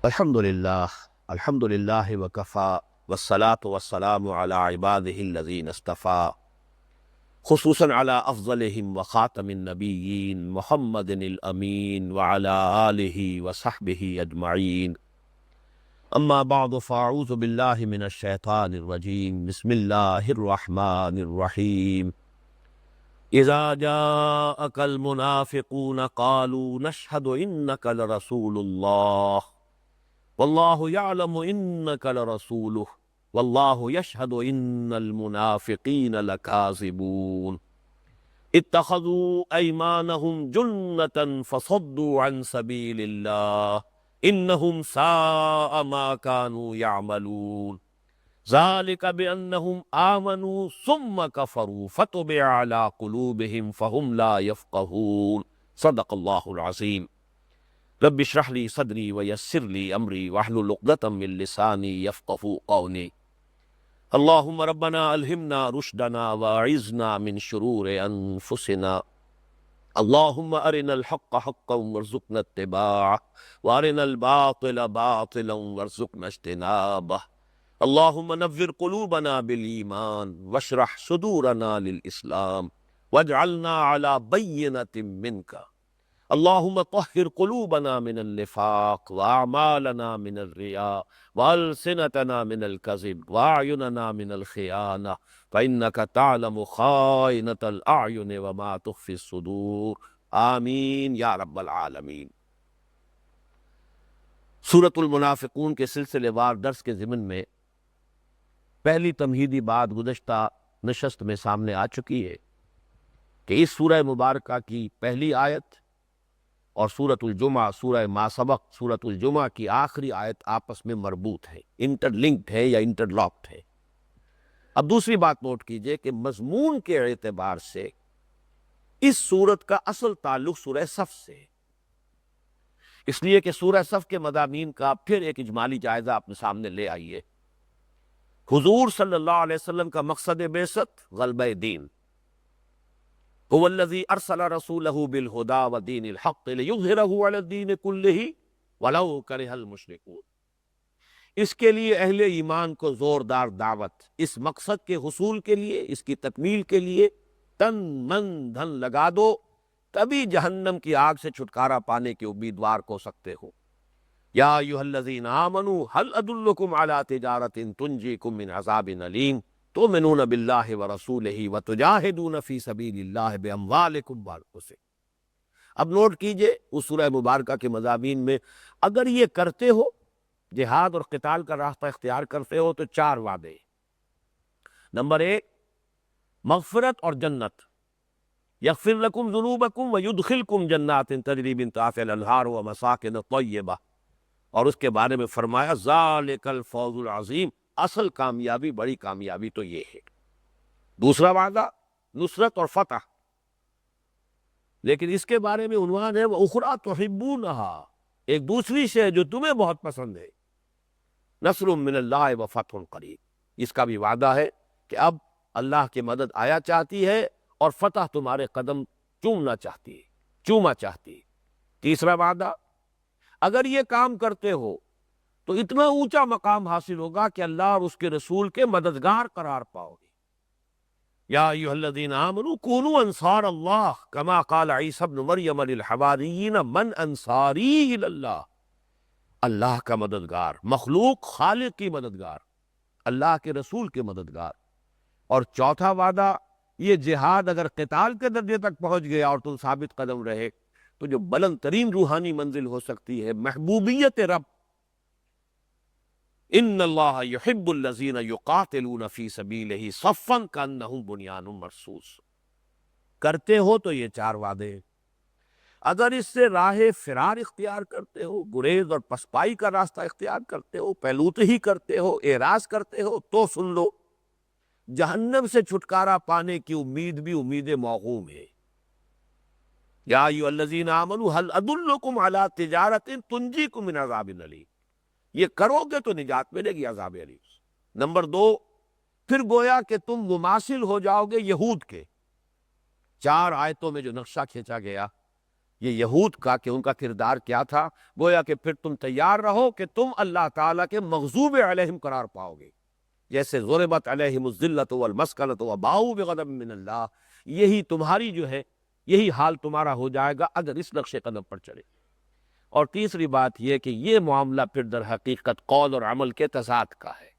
الحمد للہ وکفا والصلاة والسلام علی عبادہ الذین اصطفیٰ خصوصاً علی افضلہم وخاتم النبیین محمد الامین وعلی آلہ وصحبہ اجمعین اما بعد فاعوذ باللہ من الشیطان الرجیم بسم اللہ الرحمن الرحیم اذا جاءک المنافقون قالوا نشہد انک لرسول اللہ واللہ یعلم انک لرسولہ واللہ یشہد ان المنافقین لکاذبون اتخذوا ایمانہم جنتا فصدوا عن سبیل اللہ انہم ساء ما کانوا یعملون ذالک بانہم آمنوا ثم کفروا فتبع علی قلوبہم فہم لا یفقہون صدق اللہ العظیم رب اشرح لی صدری ویسر لی امری واحلل عقدۃ من لسانی یفقہوا قولی اللہم ربنا الہمنا رشدنا واعذنا من شرور انفسنا اللہم ارنا الحق حقا وارزقنا اتباعہ وارنا الباطل باطلا وارزقنا اجتنابہ اللہم نور قلوبنا بالایمان واشرح صدورنا للاسلام واجعلنا علی بینۃ منک اللہم طہر قلوبنا من النفاق واعمالنا من الرياء والسنتنا من الكذب واعیننا من الخیانہ فإنك تعلم خائنة الاعین وما تخفی الصدور آمین یا رب العالمین۔ سورۃ المنافقون کے سلسلے وار درس کے ضمن میں پہلی تمہیدی بات گزشتہ نشست میں سامنے آ چکی ہے کہ اس سورہ مبارکہ کی پہلی آیت اور سورۃ الجمعہ سورہ ما سبق سورۃ الجمعہ کی آخری آیت آپس میں مربوط ہے، انٹر لنکڈ ہے یا انٹر لاکڈ ہے۔ اب دوسری بات نوٹ کیجئے کہ مضمون کے اعتبار سے اس سورت کا اصل تعلق سورہ صف سے ہے، اس لیے کہ سورہ صف کے مضامین کا پھر ایک اجمالی جائزہ اپنے سامنے لے آئیے۔ حضور صلی اللہ علیہ وسلم کا مقصد بعثت غلبہ دین، هو الذی ارسل رسولہ بالہدی ودین الحق لیظہرہ علی الدین کلہ ولو کرہ المشرکون۔ اس کے لیے اہل ایمان کو زوردار دعوت، اس مقصد کے حصول کے لیے، اس کی تکمیل کے لیے تن من دھن لگا دو، تبھی جہنم کی آگ سے چھٹکارا پانے کے امیدوار ہو سکتے ہو۔ یا ایھا الذین آمنوا هل ادلکم علی تجارۃ تنجیکم من عذاب علیم تؤمنون باللہ ورسولہ وتجاہدون فی سبیل اللہ باموالکم وانفسکم۔ اب نوٹ کیجئے اس سورہ مبارکہ کے مضامین میں اگر یہ کرتے ہو، جہاد اور قتال کا راستہ اختیار کرتے ہو، تو چار وعدے۔ نمبر ایک، مغفرت اور جنت، یغفر لکم ذنوبکم ویدخلکم جنات تجری من تحتہا الانہار ومساکن طیبہ، اور اس کے بارے میں فرمایا ذالک الفوز العظیم، اصل کامیابی، بڑی کامیابی تو یہ ہے۔ دوسرا وعدہ نصرت اور فتح، لیکن اس کے بارے میں عنوان ہے وَأُخْرَىٰ تُحِبُّونَهَا، ایک دوسری شے جو تمہیں بہت پسند ہے، نصر من اللہ وفتح قریب، اس کا بھی وعدہ ہے کہ اب اللہ کی مدد آیا چاہتی ہے اور فتح تمہارے قدم چومنا چاہتی ہے، چوما چاہتی ہے۔ تیسرا وعدہ، اگر یہ کام کرتے ہو تو اتنا اونچا مقام حاصل ہوگا کہ اللہ اور اس کے رسول کے مددگار قرار پاؤ گے۔ یا ایھا الذین آمنوا کونوا انصار اللہ کما قال عیسی ابن مریم للحواریین من انصاری الی اللہ، اللہ کا مددگار، مخلوق خالق کی مددگار، اللہ کے رسول کے مددگار۔ اور چوتھا وعدہ، یہ جہاد اگر قتال کے درجے تک پہنچ گیا اور تم ثابت قدم رہے تو جو بلند ترین روحانی منزل ہو سکتی ہے محبوبیت رب۔ ان اللہ یحب الذین یقاتلون فی سبیلہ صفا کانہم بنیان مرصوص۔ کرتے ہو تو یہ چار وعدے، اگر اس سے راہ فرار اختیار کرتے ہو، گریز اور پسپائی کا راستہ اختیار کرتے ہو، پہلوتہی کرتے ہو، اعراض کرتے ہو، تو سن لو جہنم سے چھٹکارا پانے کی امید بھی امید موہوم ہے۔ یا ایھا الذین آمنوا هل ادلکم علی تجارۃ تنجیکم من عذاب علیم، یہ کرو گے تو نجات ملے گی عذاب علیم۔ نمبر دو، پھر گویا کہ تم مماثل ہو جاؤ گے یہود کے۔ چار آیتوں میں جو نقشہ کھینچا گیا، یہ یہود کا کہ ان کا کردار کیا تھا، گویا کہ پھر تم تیار رہو کہ تم اللہ تعالیٰ کے مغضوب علیہم قرار پاؤ گے، جیسے ضربت علیہم الذلۃ والمسکنۃ وباؤوا بغضب من اللہ، یہی تمہاری جو ہے یہی حال تمہارا ہو جائے گا اگر اس نقش قدم پر چلے۔ اور تیسری بات یہ کہ یہ معاملہ پھر در حقیقت قول اور عمل کے تضاد کا ہے۔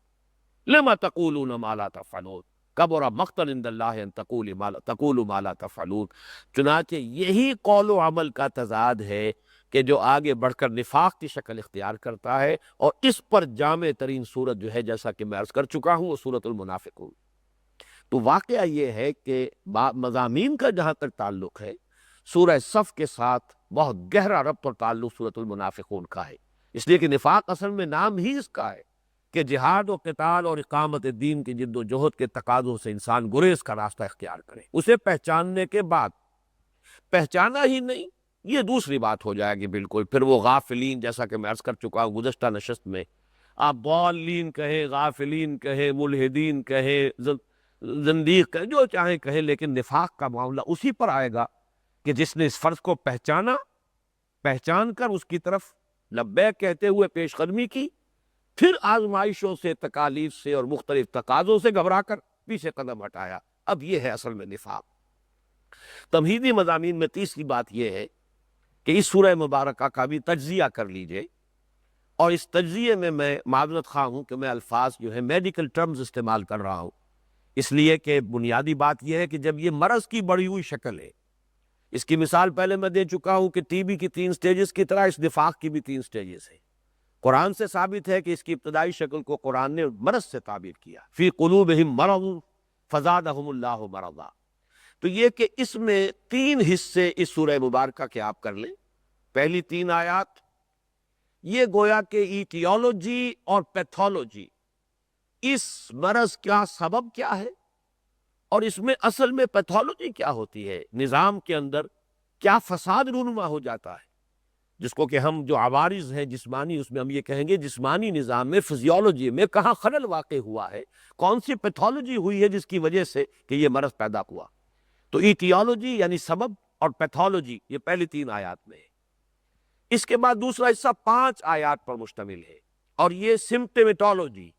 لما تقولون ما لا تفعلون کبر مقتا عند اللہ ان تقولوا ما لا تفعلون، چنانچہ یہی قول و عمل کا تضاد ہے کہ جو آگے بڑھ کر نفاق کی شکل اختیار کرتا ہے، اور اس پر جامع ترین صورت جو ہے جیسا کہ میں عرض کر چکا ہوں وہ سورۃ المنافقون۔ تو واقعہ یہ ہے کہ مضامین کا جہاں تک تعلق ہے سورہ صف کے ساتھ بہت گہرا ربط اور تعلق سورۃ المنافقون کا ہے، اس لیے کہ نفاق اصل میں نام ہی اس کا ہے کہ جہاد و قتال اور اقامت دین کی جد و جہد کے تقاضوں سے انسان گریز کا راستہ اختیار کرے۔ اسے پہچاننے کے بعد پہچانا ہی نہیں، یہ دوسری بات ہو جائے گی بالکل، پھر وہ غافلین جیسا کہ میں عرض کر چکا ہوں گزشتہ نشست میں، آپ ضالین کہیں، غافلین کہیں، ملحدین کہیں، زندیق کہیں، جو چاہیں کہیں، لیکن نفاق کا معاملہ اسی پر آئے گا کہ جس نے اس فرض کو پہچان کر اس کی طرف لبیک کہتے ہوئے پیش قدمی کی، پھر آزمائشوں سے، تکالیف سے اور مختلف تقاضوں سے گھبرا کر پیچھے قدم ہٹایا۔ اب یہ ہے اصل میں نفاق۔ تمہیدی مضامین میں تیسری بات یہ ہے کہ اس سورہ مبارکہ کا بھی تجزیہ کر لیجئے، اور اس تجزیے میں معذرت خواہ ہوں کہ میں الفاظ جو ہے میڈیکل ٹرمز استعمال کر رہا ہوں، اس لیے کہ بنیادی بات یہ ہے کہ جب یہ مرض کی بڑھی ہوئی شکل ہے، اس کی مثال پہلے میں دے چکا ہوں کہ ٹی بی کی 3 سٹیجز کی طرح اس نفاق کی بھی 3 سٹیجز ہیں۔ قرآن سے ثابت ہے کہ اس کی ابتدائی شکل کو قرآن نے مرض سے تعبیر کیا، فی قلوبہم مرض فزادہم اللہ مرضا۔ تو یہ کہ اس میں 3 حصے اس سورہ مبارکہ کے آپ کر لیں۔ پہلی 3 آیات یہ گویا کہ ایٹیولوجی اور پیتھولوجی، اس مرض کا سبب کیا ہے اور اس میں اصل میں پیتھولوجی کیا ہوتی ہے، نظام کے اندر کیا فساد رونما ہو جاتا ہے، جس کو کہ ہم جو عوارض ہیں جسمانی، اس میں ہم یہ کہیں گے جسمانی نظام میں، فزیولوجی میں کہاں خلل واقع ہوا ہے، کون سی پیتھولوجی ہوئی ہے جس کی وجہ سے کہ یہ مرض پیدا ہوا۔ تو ایٹیولوجی یعنی سبب اور پیتھولوجی یہ پہلی 3 آیات میں ہے۔ اس کے بعد دوسرا حصہ 5 آیات پر مشتمل ہے، اور یہ سمپٹمیٹولوجی،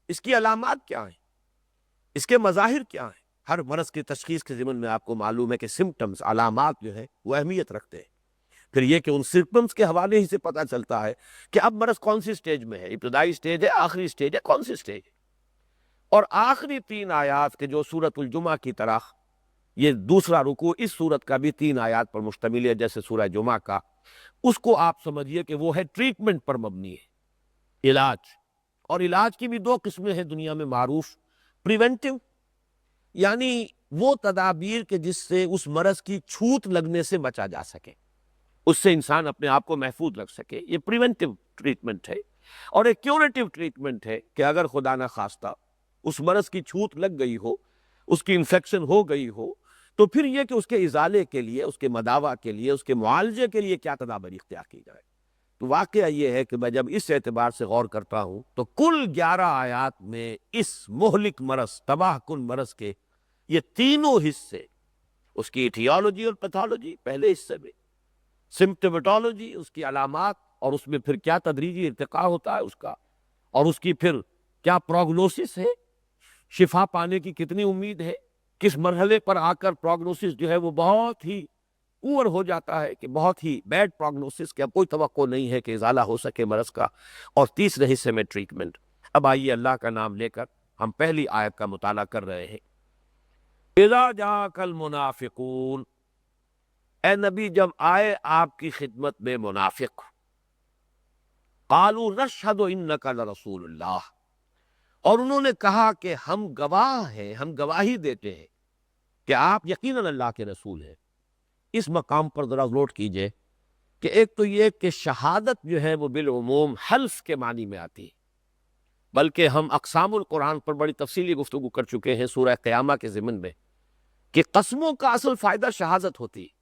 اس کی علامات کیا ہیں، اس کے مظاہر کیا ہیں۔ ہر مرض کی تشخیص کے ضمن میں آپ کو معلوم ہے کہ سمپٹمز، علامات جو ہے وہ اہمیت رکھتے ہیں۔ پھر یہ کہ ان سمپٹمز کے حوالے ہی سے پتہ چلتا ہے کہ اب مرض کون سی سٹیج میں ہے، ابتدائی سٹیج ہے، آخری سٹیج ہے، کون سی سٹیج ہے۔ اور آخری 3 آیات کے جو سورۃ الجمعہ کی طرح یہ دوسرا رکوع اس سورت کا بھی 3 آیات پر مشتمل ہے جیسے سورہ جمعہ کا، اس کو آپ سمجھیے کہ وہ ہے ٹریٹمنٹ پر مبنی ہے، علاج۔ اور علاج کی بھی 2 قسمیں ہیں دنیا میں معروف، پریونٹیو یعنی وہ تدابیر کہ جس سے اس مرض کی چھوت لگنے سے بچا جا سکے، اس سے انسان اپنے آپ کو محفوظ رکھ سکے، یہ پریونٹیو ٹریٹمنٹ ہے۔ اور ایک کیوریٹیو ٹریٹمنٹ ہے کہ اگر خدا نہ خواستہ اس مرض کی چھوت لگ گئی ہو، اس کی انفیکشن ہو گئی ہو، تو پھر یہ کہ اس کے ازالے کے لیے، اس کے مداوع کے لیے، اس کے معالجے کے لیے کیا تدابیر اختیار کی جائے۔ تو واقعہ یہ ہے کہ میں جب اس اعتبار سے غور کرتا ہوں تو کل 11 آیات میں اس مہلک مرض، تباہ کن مرض کے یہ تینوں حصے، اس کی ایٹیولوجی اور پیتھولوجی پہلے حصے میں، سمپٹومیٹولوجی اس کی علامات، اور اس میں پھر کیا تدریجی ارتقاء ہوتا ہے اس کا، اور اس کی پھر کیا پروگنوسس ہے، شفا پانے کی کتنی امید ہے، کس مرحلے پر آ کر پروگنوسس جو ہے وہ بہت ہی پور ہو جاتا ہے، کہ بہت ہی بیڈ پروگنوسس، کہ اب کوئی توقع نہیں ہے کہ ازالہ ہو سکے مرض کا، اور تیسرے حصے میں ٹریٹمنٹ۔ اب آئیے اللہ کا نام لے کر ہم پہلی آیت کا مطالعہ کر رہے ہیں۔ اذا جاءک المنافقون، اے نبی جب آئے آپ کی خدمت میں منافق، قالوا نشہد انک لرسول اللہ، اور انہوں نے کہا کہ ہم گواہ ہیں، ہم گواہی دیتے ہیں کہ آپ یقیناً اللہ کے رسول ہیں۔ اس مقام پر ذرا نوٹ کیجئے کہ ایک تو یہ کہ شہادت جو ہے وہ بالعموم حلف کے معنی میں آتی ہے، بلکہ ہم اقسام القرآن پر بڑی تفصیلی گفتگو کر چکے ہیں سورہ قیامہ کے ضمن میں کہ قسموں کا اصل فائدہ شہادت ہوتی ہے۔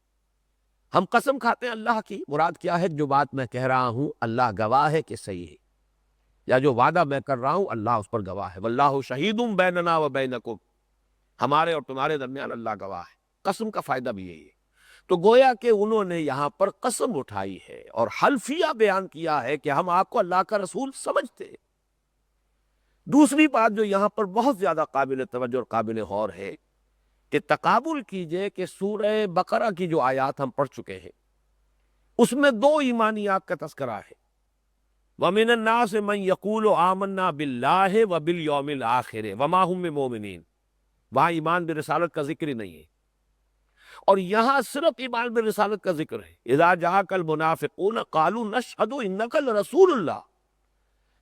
ہم قسم کھاتے ہیں اللہ کی، مراد کیا ہے، جو بات میں کہہ رہا ہوں اللہ گواہ ہے کہ صحیح ہے، یا جو وعدہ میں کر رہا ہوں اللہ اس پر گواہ ہے، واللہ شہید بیننا و بینکم، ہمارے اور تمہارے درمیان اللہ گواہ ہے۔ قسم کا فائدہ بھی یہی ہے۔ تو گویا کہ انہوں نے یہاں پر قسم اٹھائی ہے اور حلفیہ بیان کیا ہے کہ ہم آپ کو اللہ کا رسول سمجھتے ہیں۔ دوسری بات جو یہاں پر بہت زیادہ قابل توجہ اور قابل غور ہے کہ تقابل کیجئے کہ سورہ بقرہ کی جو آیات ہم پڑھ چکے ہیں اس میں دو ایمانیات کا تذکرہ ہے، وَمِنَ النَّاسِ مَن يَقُولُ آمَنَّا بِاللَّهِ وَبِالْيَوْمِ الْآخِرِ وَمَا هُم بِمُؤْمِنِينَ، وہاں ایمان برسالت کا ذکر ہی نہیں ہے، اور یہاں صرف ایمان برسالت کا ذکر ہے۔ اذا جاءك المنافقون قالوا نشهد انك لرسول اللہ،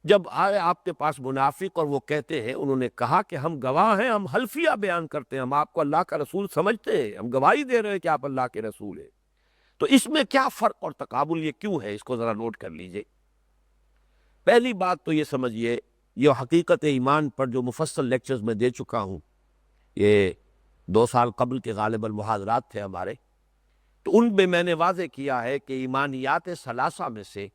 جب آئے آپ کے پاس منافق اور وہ کہتے ہیں، انہوں نے کہا کہ ہم گواہ ہیں، ہم حلفیہ بیان کرتے ہیں، ہم آپ کو اللہ کا رسول سمجھتے ہیں، ہم گواہی دے رہے ہیں کہ آپ اللہ کے رسول ہیں۔ تو اس میں کیا فرق اور تقابل یہ کیوں ہے، اس کو ذرا نوٹ کر لیجئے۔ پہلی بات تو یہ سمجھیے، یہ حقیقت ایمان پر جو مفصل لیکچرز میں دے چکا ہوں، یہ 2 سال قبل کے غالباً محاضرات تھے ہمارے، تو ان میں نے واضح کیا ہے کہ ایمانیات ثلاثہ میں سے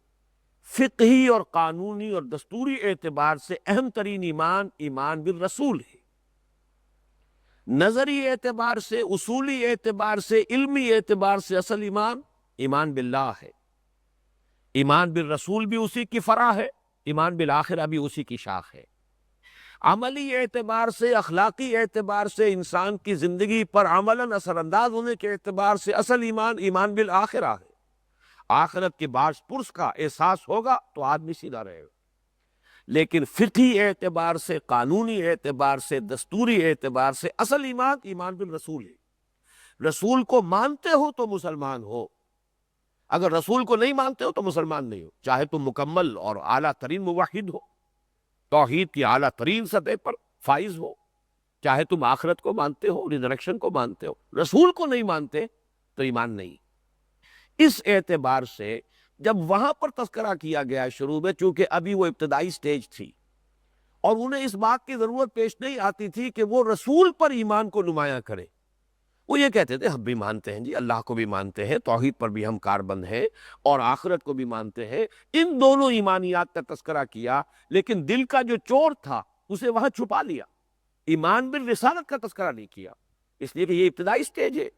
فقہی اور قانونی اور دستوری اعتبار سے اہم ترین ایمان ایمان بالرسول ہے۔ نظری اعتبار سے، اصولی اعتبار سے، علمی اعتبار سے اصل ایمان ایمان باللہ ہے۔ ایمان بالرسول بھی اسی کی فرع ہے، ایمان بالآخرہ بھی اسی کی شاخ ہے۔ عملی اعتبار سے، اخلاقی اعتبار سے، انسان کی زندگی پر عملاً اثر انداز ہونے کے اعتبار سے اصل ایمان ایمان بالآخرہ ہے۔ آخرت کے باعث پرس کا احساس ہوگا تو آدمی سیدھا رہے گا، لیکن فقہی اعتبار سے، قانونی اعتبار سے، دستوری اعتبار سے اصل ایمان ایمان بالرسول ہے۔ رسول کو مانتے ہو تو مسلمان ہو، اگر رسول کو نہیں مانتے ہو تو مسلمان نہیں ہو، چاہے تم مکمل اور اعلیٰ ترین موحد ہو، توحید کی اعلیٰ ترین سطح پر فائز ہو، چاہے تم آخرت کو مانتے ہو، ریزریکشن کو مانتے ہو، رسول کو نہیں مانتے تو ایمان نہیں۔ اس اعتبار سے جب وہاں پر تذکرہ کیا گیا ہے شروع میں، چونکہ ابھی وہ ابتدائی سٹیج تھی اور انہیں اس بات کی ضرورت پیش نہیں آتی تھی کہ وہ رسول پر ایمان کو نمایاں کرے، وہ یہ کہتے تھے ہم بھی مانتے ہیں جی، اللہ کو بھی مانتے ہیں، توحید پر بھی ہم کاربند ہیں، اور آخرت کو بھی مانتے ہیں۔ ان دونوں ایمانیات کا تذکرہ کیا، لیکن دل کا جو چور تھا اسے وہاں چھپا لیا، ایمان بالرسالت کا تذکرہ نہیں کیا، اس لیے کہ یہ ابتدائی سٹیج ہے۔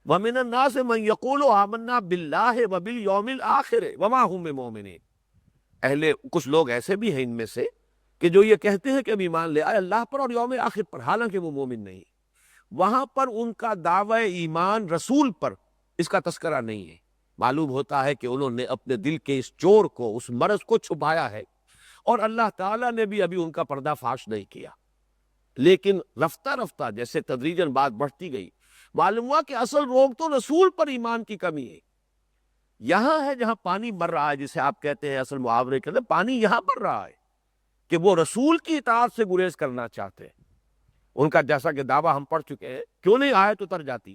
وَمِنَ النَّاسِ مَن يَقُولُ آمَنَّا بِاللَّهِ وَبِالْيَوْمِ الْآخِرِ وَمَا هُم بِمُؤْمِنِينَ، کچھ لوگ ایسے بھی ہیں ان میں سے کہ جو یہ کہتے ہیں کہ ہم ایمان لے آئے اللہ پر اور یوم آخر پر، حالانکہ وہ مومن نہیں۔ وہاں پر ان کا دعوی ایمان رسول پر اس کا تذکرہ نہیں ہے۔ معلوم ہوتا ہے کہ انہوں نے اپنے دل کے اس چور کو، اس مرض کو چھپایا ہے، اور اللہ تعالیٰ نے بھی ابھی ان کا پردہ فاش نہیں کیا۔ لیکن رفتہ رفتہ جیسے تدریجاً بات بڑھتی گئی، معلوم ہوا کہ اصل روگ تو رسول پر ایمان کی کمی ہے۔ یہاں ہے جہاں پانی بڑھ رہا ہے، جسے آپ کہتے ہیں اصل محاورے کے اندر پانی یہاں بڑھ رہا ہے کہ وہ رسول کی اطاعت سے گریز کرنا چاہتے ہیں۔ ان کا جیسا کہ دعویٰ ہم پڑھ چکے ہیں، کیوں نہیں آیت اتر جاتی؟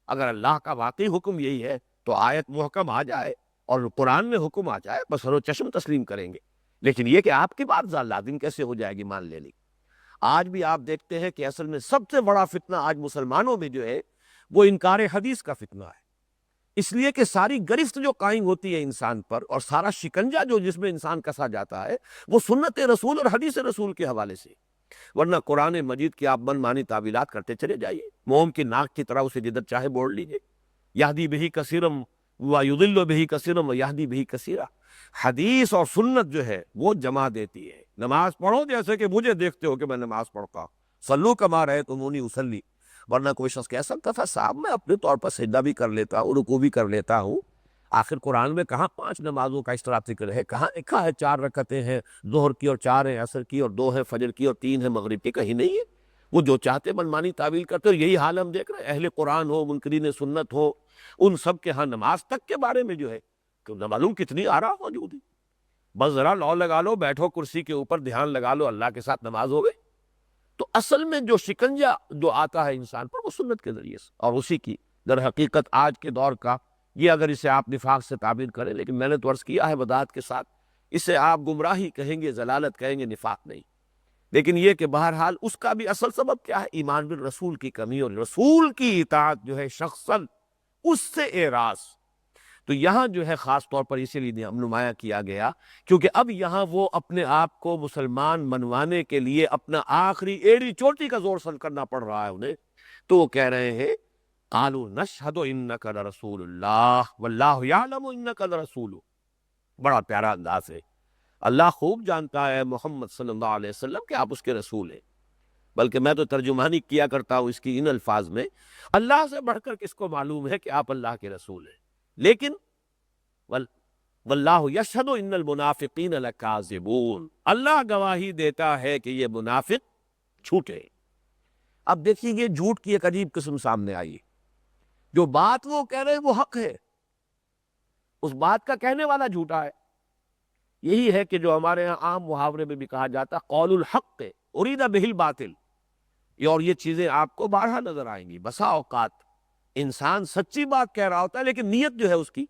اگر اللہ کا واقعی حکم یہی ہے تو آیت محکم آ جائے اور قرآن میں حکم آ جائے، بس و چشم تسلیم کریں گے۔ لیکن یہ کہ آپ کی بات لازم کیسے ہو جائے گی مان لینے کی؟ آج بھی آپ دیکھتے ہیں کہ اصل میں سب سے بڑا فتنہ آج مسلمانوں میں جو ہے وہ انکار حدیث کا فتنہ ہے، اس لیے کہ ساری گرفت جو قائم ہوتی ہے انسان پر اور سارا شکنجہ جو جس میں انسان کسا جاتا ہے وہ سنت رسول اور حدیث رسول کے حوالے سے، ورنہ قرآن مجید کی آپ من مانی تعویلات کرتے چلے جائیے، موم کی ناک کی طرح اسے جدھر چاہے بوڑ لیجیے، یہدی بہی کثیرم و یضل بہی کثیرم و یہدی بہی کثیرا۔ حدیث اور سنت جو ہے وہ جمع دیتی ہے۔ نماز پڑھو جیسے کہ مجھے دیکھتے ہو کہ میں نماز پڑھتا ہوں، صلو کما رأیتمونی اصلی، ورنہ کوئی شخص کہہ سکتا تھا صاحب میں اپنے طور پر سجدہ بھی کر لیتا ہوں، رکوع بھی کر لیتا ہوں، آخر قرآن میں کہاں 5 نمازوں کا اس طرح ذکر ہے، کہاں لکھا ہے 4 رکعتیں ہیں ظہر کی اور 4 ہیں عصر کی اور 2 ہیں فجر کی اور 3 ہیں مغرب کی، کہیں نہیں ہے۔ وہ جو چاہتے منمانی تعویل کرتے، اور یہی حال ہم دیکھ رہے ہیں، اہل قرآن ہو، منکرین سنت ہو، ان سب کے ہاں نماز تک کے بارے میں جو ہے کہ نہ معلوم کتنی آراء موجود ہے، بس ذرا لو لگا لو، بیٹھو کرسی کے اوپر، دھیان لگا لو، اللہ کے ساتھ نماز ہو گئی۔ تو اصل میں جو شکنجہ جو آتا ہے انسان پر وہ سنت کے ذریعے سے، اور اسی کی در حقیقت آج کے دور کا یہ، اگر اسے آپ نفاق سے تعبیر کریں، لیکن میں نے تو عرض کیا ہے وضاحت کے ساتھ، اسے آپ گمراہی کہیں گے، ضلالت کہیں گے، نفاق نہیں۔ لیکن یہ کہ بہرحال اس کا بھی اصل سبب کیا ہے؟ ایمان بالرسول کی کمی، اور رسول کی اطاعت جو ہے شخصاً اس سے اعراض۔ تو یہاں جو ہے خاص طور پر اسی لیے نمایاں کیا گیا، کیونکہ اب یہاں وہ اپنے آپ کو مسلمان منوانے کے لیے اپنا آخری ایڑی چوٹی کا زور سن کرنا پڑ رہا ہے انہیں، تو وہ کہہ رہے ہیں قالوا نشہد انک لرسول اللہ واللہ یعلم انک لرسول. بڑا پیارا انداز ہے. اللہ خوب جانتا ہے محمد صلی اللہ علیہ وسلم کہ آپ اس کے رسول ہیں. بلکہ میں تو ترجمانی کیا کرتا ہوں اس کی ان الفاظ میں، اللہ سے بڑھ کر کس کو معلوم ہے کہ آپ اللہ کے رسول ہیں. لیکن واللہ یشہد ان المنافقین لکاذبون، اللہ گواہی دیتا ہے کہ یہ منافق جھوٹے. اب دیکھیے یہ جھوٹ کی ایک عجیب قسم سامنے آئی. جو بات وہ کہہ رہے ہیں وہ حق ہے، اس بات کا کہنے والا جھوٹا ہے. یہی ہے کہ جو ہمارے ہاں عام محاورے میں بھی کہا جاتا قول الحق ارید بہ الباطل. اور یہ چیزیں آپ کو بارہا نظر آئیں گی. بسا اوقات انسان سچی بات کہہ رہا ہوتا ہے لیکن نیت جو ہے اس کی،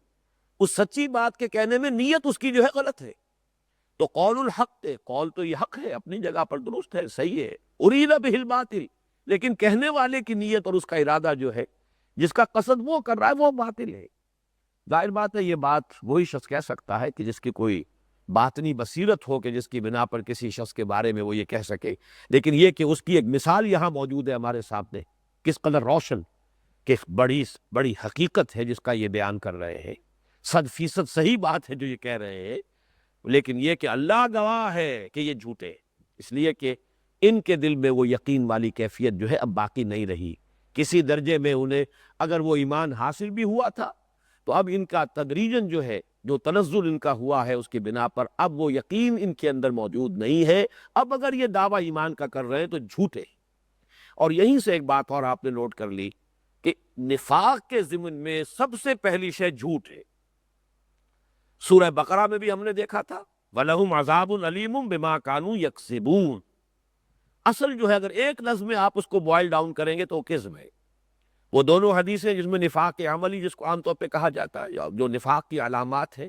اس سچی بات کے کہنے میں نیت اس کی جو ہے غلط ہے. تو قول الحق قول تو یہ حق ہے، اپنی جگہ پر درست ہے، صحیح ہے. ارید بہ الباطل، لیکن کہنے والے کی نیت اور اس کا ارادہ جو ہے، جس کا قصد وہ کر رہا ہے وہ باطل ہے. ظاہر بات ہے یہ بات وہی شخص کہہ سکتا ہے کہ جس کی کوئی باطنی بصیرت ہو، کہ جس کی بنا پر کسی شخص کے بارے میں وہ یہ کہہ سکے. لیکن یہ کہ اس کی ایک مثال یہاں موجود ہے ہمارے سامنے، کس قدر روشن، کہ بڑی حقیقت ہے جس کا یہ بیان کر رہے ہیں. 100% صحیح بات ہے جو یہ کہہ رہے ہیں. لیکن یہ کہ اللہ گواہ ہے کہ یہ جھوٹے، اس لیے کہ ان کے دل میں وہ یقین والی کیفیت جو ہے اب باقی نہیں رہی. کسی درجے میں انہیں اگر وہ ایمان حاصل بھی ہوا تھا تو اب ان کا تدریجاً جو ہے، جو تنزل ان کا ہوا ہے اس کی بنا پر اب وہ یقین ان کے اندر موجود نہیں ہے. اب اگر یہ دعویٰ ایمان کا کر رہے ہیں تو جھوٹے. اور یہیں سے ایک بات اور آپ نے نوٹ کر لی کہ نفاق کے ضمن میں سب سے پہلی شے جھوٹ ہے. سورہ بقرہ میں بھی ہم نے دیکھا تھا وَلَهُمْ عَذَابٌ عَلِيمٌ بِمَا كَانُوا يَكْسِبُونَ. اصل جو ہے اگر ایک لفظ میں آپ اس کو بوائل ڈاؤن کریں گے تو کذب ہے. وہ دونوں حدیثیں جس میں نفاق عملی، جس کو عام طور پہ کہا جاتا ہے، یا جو نفاق کی علامات ہیں،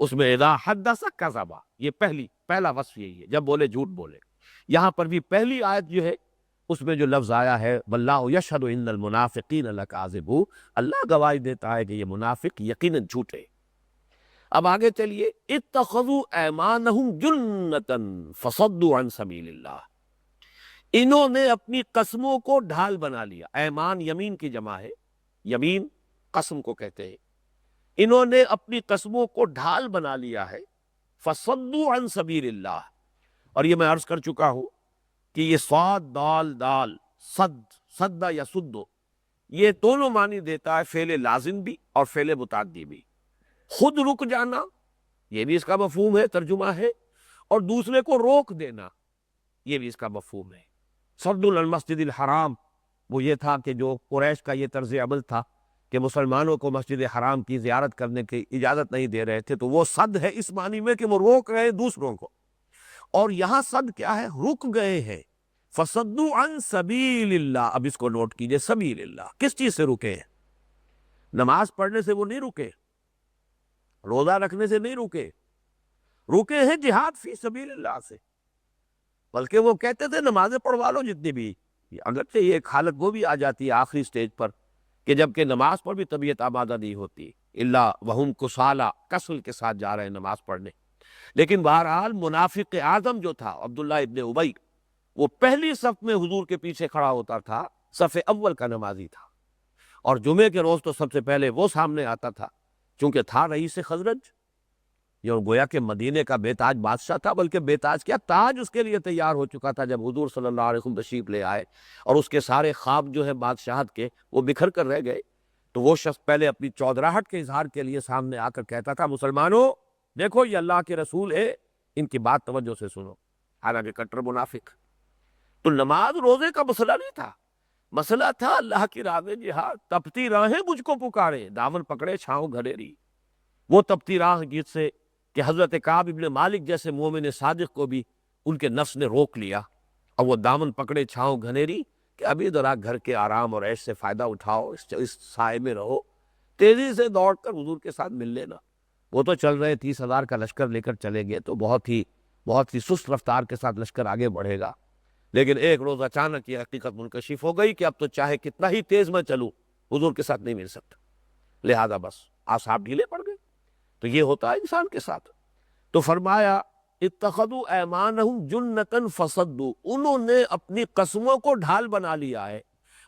اس میں اذا حدث کذب، یہ پہلا وصف یہی ہے، جب بولے جھوٹ بولے. یہاں پر بھی پہلی آیت جو ہے اس میں جو لفظ آیا ہے واللہ یشہد ان المنافقین لکاذبون، اللہ گواہی دیتا ہے کہ یہ منافق یقیناً جھوٹے. اب آگے چلیے. اتخذوا ایمانہم جنتا فصدوا عن سبیل اللہ، انہوں نے اپنی قسموں کو ڈھال بنا لیا. ایمان یمین کی جمع ہے، یمین قسم کو کہتے ہیں. انہوں نے اپنی قسموں کو ڈھال بنا لیا ہے. فصدوا عن سبیل اللہ، اور یہ میں عرض کر چکا ہوں کہ یہ صاد دال صد یا سدو، یہ دونوں معنی دیتا ہے، فعل لازم بھی اور فعل متعدی بھی. خود رک جانا یہ بھی اس کا مفہوم ہے، ترجمہ ہے، اور دوسرے کو روک دینا یہ بھی اس کا مفہوم ہے. صد المسجد الحرام وہ یہ تھا کہ جو قریش کا یہ طرز عمل تھا کہ مسلمانوں کو مسجد حرام کی زیارت کرنے کی اجازت نہیں دے رہے تھے، تو وہ صد ہے اس معنی میں کہ وہ روک رہے ہیں دوسروں کو. اور یہاں صد کیا ہے؟ رک گئے ہیں. فصدوا عن سبیل اللہ. اب اس کو نوٹ کیجئے، سبیل اللہ کس چیز سے رکے ہیں؟ نماز پڑھنے سے وہ نہیں رکے، روزہ رکھنے سے نہیں رکے، رکے ہیں جہاد فی سبیل اللہ سے. بلکہ وہ کہتے تھے نمازیں پڑھوا لو جتنی بھی. اگرچہ یہ ایک حالت وہ بھی آ جاتی ہے آخری سٹیج پر کہ جبکہ نماز پر بھی طبیعت آمادہ نہیں ہوتی، الا وہم کسالى، کسل کے ساتھ جا رہے ہیں نماز پڑھنے. لیکن بہرحال منافق اعظم جو تھا عبداللہ ابن ابی، وہ پہلی صف میں حضور کے پیچھے کھڑا ہوتا تھا، صف اول کا نمازی تھا. اور جمعے کے روز تو سب سے پہلے وہ سامنے آتا تھا، چونکہ تھا رئیس خزرج، یہ گویا کہ مدینے کا بے تاج بادشاہ تھا. بلکہ بے تاج کیا، تاج اس کے لیے تیار ہو چکا تھا جب حضور صلی اللہ علیہ وسلم تشریف لے آئے، اور اس کے سارے خواب جو ہے بادشاہت کے وہ بکھر کر رہ گئے. تو وہ شخص پہلے اپنی چودراہٹ کے اظہار کے لیے سامنے آ کر کہتا تھا مسلمانوں دیکھو یہ اللہ کے رسول ہے، ان کی بات توجہ سے سنو. حالانکہ کٹر منافق. تو نماز روزے کا مسئلہ نہیں تھا، مسئلہ تھا اللہ کی راہ میں جہاد. تپتی راہیں مجھ کو پکارے، دامن پکڑے چھاؤں گھنیری. وہ تپتی راہ جس سے کہ حضرت کعب ابن مالک جیسے مومن صادق کو بھی ان کے نفس نے روک لیا، اور وہ دامن پکڑے چھاؤں گھنیری کہ ابھی ذرا گھر کے آرام اور عیش سے فائدہ اٹھاؤ، اس سائے میں رہو، تیزی سے دوڑ کر حضور کے ساتھ مل لینا. وہ تو چل رہے 30,000 کا لشکر لے کر چلے گئے تو بہت ہی سست رفتار کے ساتھ لشکر آگے بڑھے گا. لیکن ایک روز اچانک یہ حقیقت منکشف ہو گئی کہ اب تو چاہے کتنا ہی تیز میں چلوں حضور کے ساتھ نہیں مل سکتا، لہذا بس اعصاب ڈھیلے پڑ گئے. تو یہ ہوتا ہے انسان کے ساتھ. تو فرمایا اتخذوا ایمانہم جنتا فصدوا، انہوں نے اپنی قسموں کو ڈھال بنا لیا ہے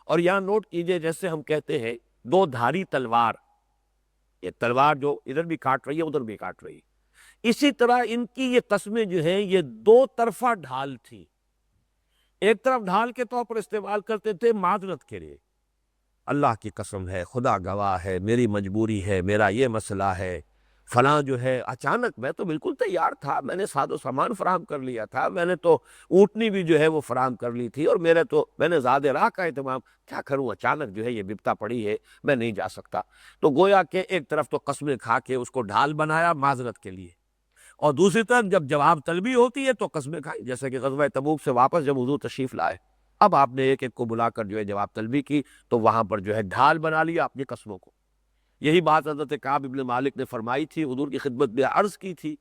اور یہاں نوٹ کیجئے، جیسے ہم کہتے ہیں دو دھاری تلوار، یہ تلوار جو ادھر بھی کاٹ رہی ہے ادھر بھی کاٹ رہی ہے، اسی طرح ان کی یہ قسمیں جو ہیں یہ دو طرفہ ڈھال تھی۔ ایک طرف ڈھال کے طور پر استعمال کرتے تھے معذرت کے لیے، اللہ کی قسم ہے، خدا گواہ ہے، میری مجبوری ہے، میرا یہ مسئلہ ہے، فلاں جو ہے اچانک، میں تو بالکل تیار تھا، میں نے ساز و سامان فراہم کر لیا تھا، میں نے تو اونٹنی بھی جو ہے وہ فراہم کر لی تھی، اور میں نے زاد راہ کا اہتمام، کیا کروں اچانک جو ہے یہ بپتا پڑی ہے، میں نہیں جا سکتا۔ تو گویا کہ ایک طرف تو قسمیں کھا کے اس کو ڈھال بنایا معذرت کے لیے، اور دوسری طرف جب جواب طلبی ہوتی ہے تو قسمیں کھائی، جیسے کہ غزوہ تبوک سے واپس جب حضور تشریف لائے، اب آپ نے ایک ایک کو بلا کر جو ہے جواب طلبی کی، تو وہاں پر جو ہے ڈھال بنا لیا اپنی قسموں کو۔ یہی بات حضرت کعب ابن مالک نے فرمائی تھی، حضور کی خدمت میں عرض کی تھی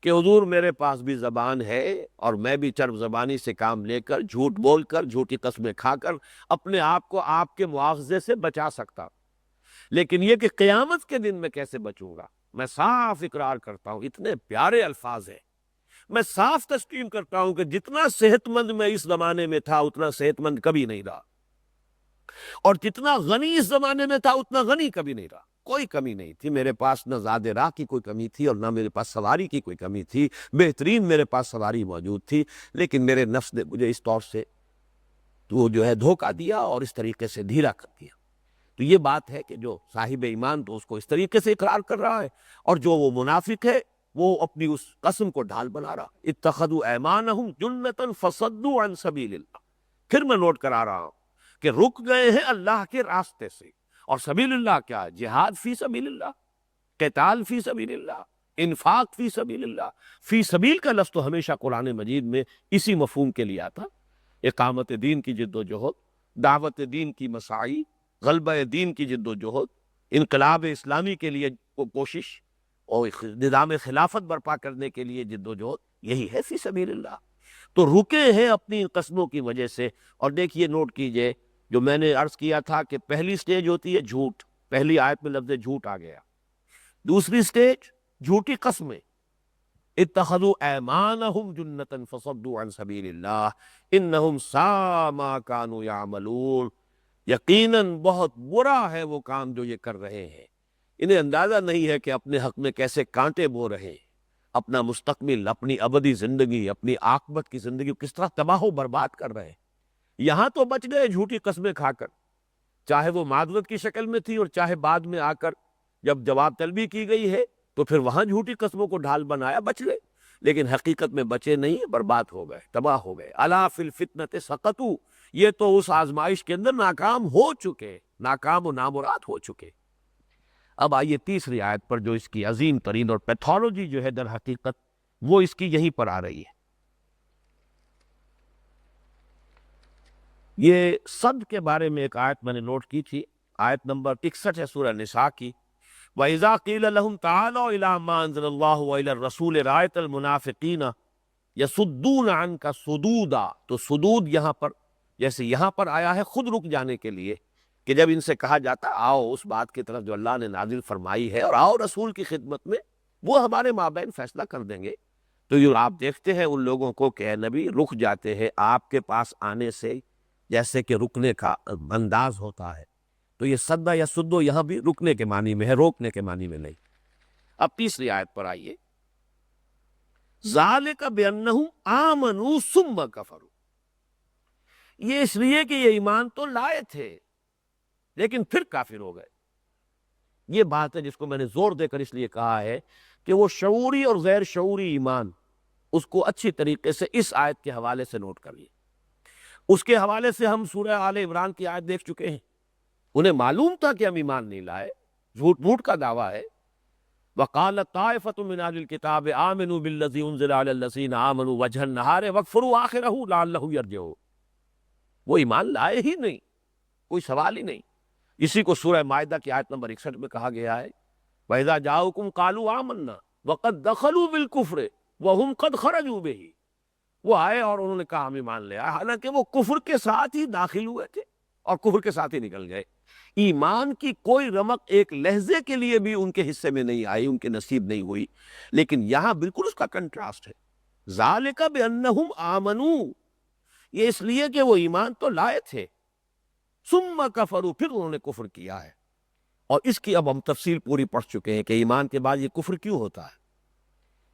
کہ حضور میرے پاس بھی زبان ہے، اور میں بھی چرب زبانی سے کام لے کر، جھوٹ بول کر، جھوٹی قسمیں کھا کر اپنے آپ کو آپ کے مواخذے سے بچا سکتا، لیکن یہ کہ قیامت کے دن میں کیسے بچوں گا، میں صاف اقرار کرتا ہوں، اتنے پیارے الفاظ ہیں، میں صاف تسلیم کرتا ہوں کہ جتنا صحت مند میں اس زمانے میں تھا اتنا صحت مند کبھی نہیں رہا، اور جتنا غنی اس زمانے میں تھا اتنا غنی کبھی نہیں رہا۔ کوئی کمی نہیں تھی میرے پاس، نہ زاد راہ کی کوئی کمی تھی اور نہ میرے پاس سواری کی کوئی کمی تھی، بہترین میرے پاس سواری موجود تھی، لیکن میرے نفس نے مجھے اس طور سے وہ جو ہے دھوکہ دیا اور اس طریقے سے دھیرا کر دیا۔ تو یہ بات ہے کہ جو صاحب ایمان تو اس کو اس طریقے سے اقرار کر رہا ہے، اور جو وہ منافق ہے وہ اپنی اس قسم کو ڈھال بنا رہا۔ اتخذوا ایمانہم جنۃ فصدوا عن سبیل اللہ، پھر میں نوٹ کرا رہا ہوں کہ رک گئے ہیں اللہ کے راستے سے، اور سبیل اللہ کیا ہے؟ جہاد فی سبیل اللہ، قتال فی سبیل اللہ، انفاق فی سبیل اللہ۔ فی سبیل کا لفظ تو ہمیشہ قرآن مجید میں اسی مفہوم کے لیے آتا، اقامت دین کی جد و جہد، دعوت دین کی مساعی، غلبہ دین کی جد و جہد، انقلاب اسلامی کے لیے کوشش، اور نظام خلافت برپا کرنے کے لیے جد و جہد، یہی ہے فی سبیل اللہ۔ تو رکے ہیں اپنی قسموں کی وجہ سے۔ اور دیکھیے نوٹ کیجئے، جو میں نے عرض کیا تھا کہ پہلی سٹیج ہوتی ہے جھوٹ، پہلی آیت میں لفظ جھوٹ آ گیا۔ دوسری سٹیج جھوٹی قسمیں، اتخذوا ایمانہم جنۃ فصدوا عن سبیل اللہ انہم ساء ما کانوا یعملون، یقیناً بہت برا ہے وہ کام جو یہ کر رہے ہیں، انہیں اندازہ نہیں ہے کہ اپنے حق میں کیسے کانٹے بو رہے ہیں، اپنا مستقبل، اپنی ابدی زندگی، اپنی عاقبت کی زندگی کس طرح تباہ و برباد کر رہے ہیں۔ یہاں تو بچ گئے جھوٹی قسمیں کھا کر، چاہے وہ معذرت کی شکل میں تھی، اور چاہے بعد میں آ کر جب جواب طلبی کی گئی ہے تو پھر وہاں جھوٹی قسموں کو ڈھال بنایا، بچ گئے، لیکن حقیقت میں بچے نہیں، برباد ہو گئے، تباہ ہو گئے۔ الا فی الفتنۃ سقطوا، یہ تو اس آزمائش کے اندر ناکام ہو چکے، ناکام و نامراد ہو چکے۔ اب آئیے تیسری آیت پر، جو اس کی عظیم ترین اور پیتھولوجی جو ہے در حقیقت وہ اس کی یہیں پر آ رہی ہے۔ یہ صد کے بارے میں ایک آیت میں نے نوٹ کی تھی، آیت نمبر 61 ہے سورہ نساء کی، وَإِذَا قِيلَ لَهُمْ تَعَالَوْا إِلَىٰ مَا أَنزَلَ اللَّهُ وَإِلَى الرَّسُولِ رَأَيْتَ الْمُنَافِقِينَ يَصُدُّونَ عَنْكَ صُدُودًا، تو صدود یہاں پر جیسے یہاں پر آیا ہے خود رک جانے کے لیے، کہ جب ان سے کہا جاتا آؤ اس بات کی طرف جو اللہ نے نازل فرمائی ہے، اور آؤ رسول کی خدمت میں، وہ ہمارے مابین فیصلہ کر دیں گے، تو یہ آپ دیکھتے ہیں ان لوگوں کو کہ اے نبی رک جاتے ہیں آپ کے پاس آنے سے، جیسے کہ رکنے کا انداز ہوتا ہے۔ تو یہ صدہ یا سدو یہاں بھی رکنے کے معنی میں ہے، روکنے کے معنی میں نہیں۔ اب تیسری آیت پر آئیے، ذالک بانہم آمنوا ثم کفروا، یہ اس لیے کہ یہ ایمان تو لائے تھے لیکن پھر کافر ہو گئے۔ یہ بات ہے جس کو میں نے زور دے کر اس لیے کہا ہے کہ وہ شعوری اور غیر شعوری ایمان، اس کو اچھی طریقے سے اس آیت کے حوالے سے نوٹ کر لیے۔ اس کے حوالے سے ہم سورہ آل عمران کی آیت دیکھ چکے ہیں، انہیں معلوم تھا کہ ہم ایمان نہیں لائے، جھوٹ موٹ کا دعویٰ ہے۔ وَقَالَتْ طَائِفَةٌ مِّنْ أَهْلِ الْكِتَابِ آمِنُوا بِالَّذِي أُنزِلَ عَلَى الَّذِينَ آمَنُوا وَجْهَ النَّهَارِ وَاكْفُرُوا آخِرَهُ لَعَلَّهُمْ يَرْجِعُونَ، وہ ایمان لائے ہی نہیں، کوئی سوال ہی نہیں۔ اسی کو سورہ مائدہ کی آیت نمبر 61 میں کہا گیا ہے، وَإِذَا جَاءُوكُمْ قَالُوا آمَنَّا وَقَدْ دَخَلُوا بِالْكُفْرِ وَهُمْ قَدْ خَرَجُوا بِهِ، وہ آئے اور انہوں نے کہا ہم ایمان لے آئے، حالانکہ وہ کفر کے ساتھ ہی داخل ہوئے تھے اور کفر کے ساتھ ہی نکل گئے۔ ایمان کی کوئی رمق ایک لہجے کے لیے بھی ان کے حصے میں نہیں آئی، ان کے نصیب نہیں ہوئی، لیکن یہاں بالکل اس کا کنٹراسٹ ہے۔ ذَالِکَ بِأَنَّهُمْ آمَنُوا، یہ اس لیے کہ وہ ایمان تو لائے تھے، ثم کفروا، پھر انہوں نے کفر کیا ہے۔ اور اس کی اب ہم تفصیل پوری پڑھ چکے ہیں کہ ایمان کے بعد یہ کفر کیوں ہوتا ہے۔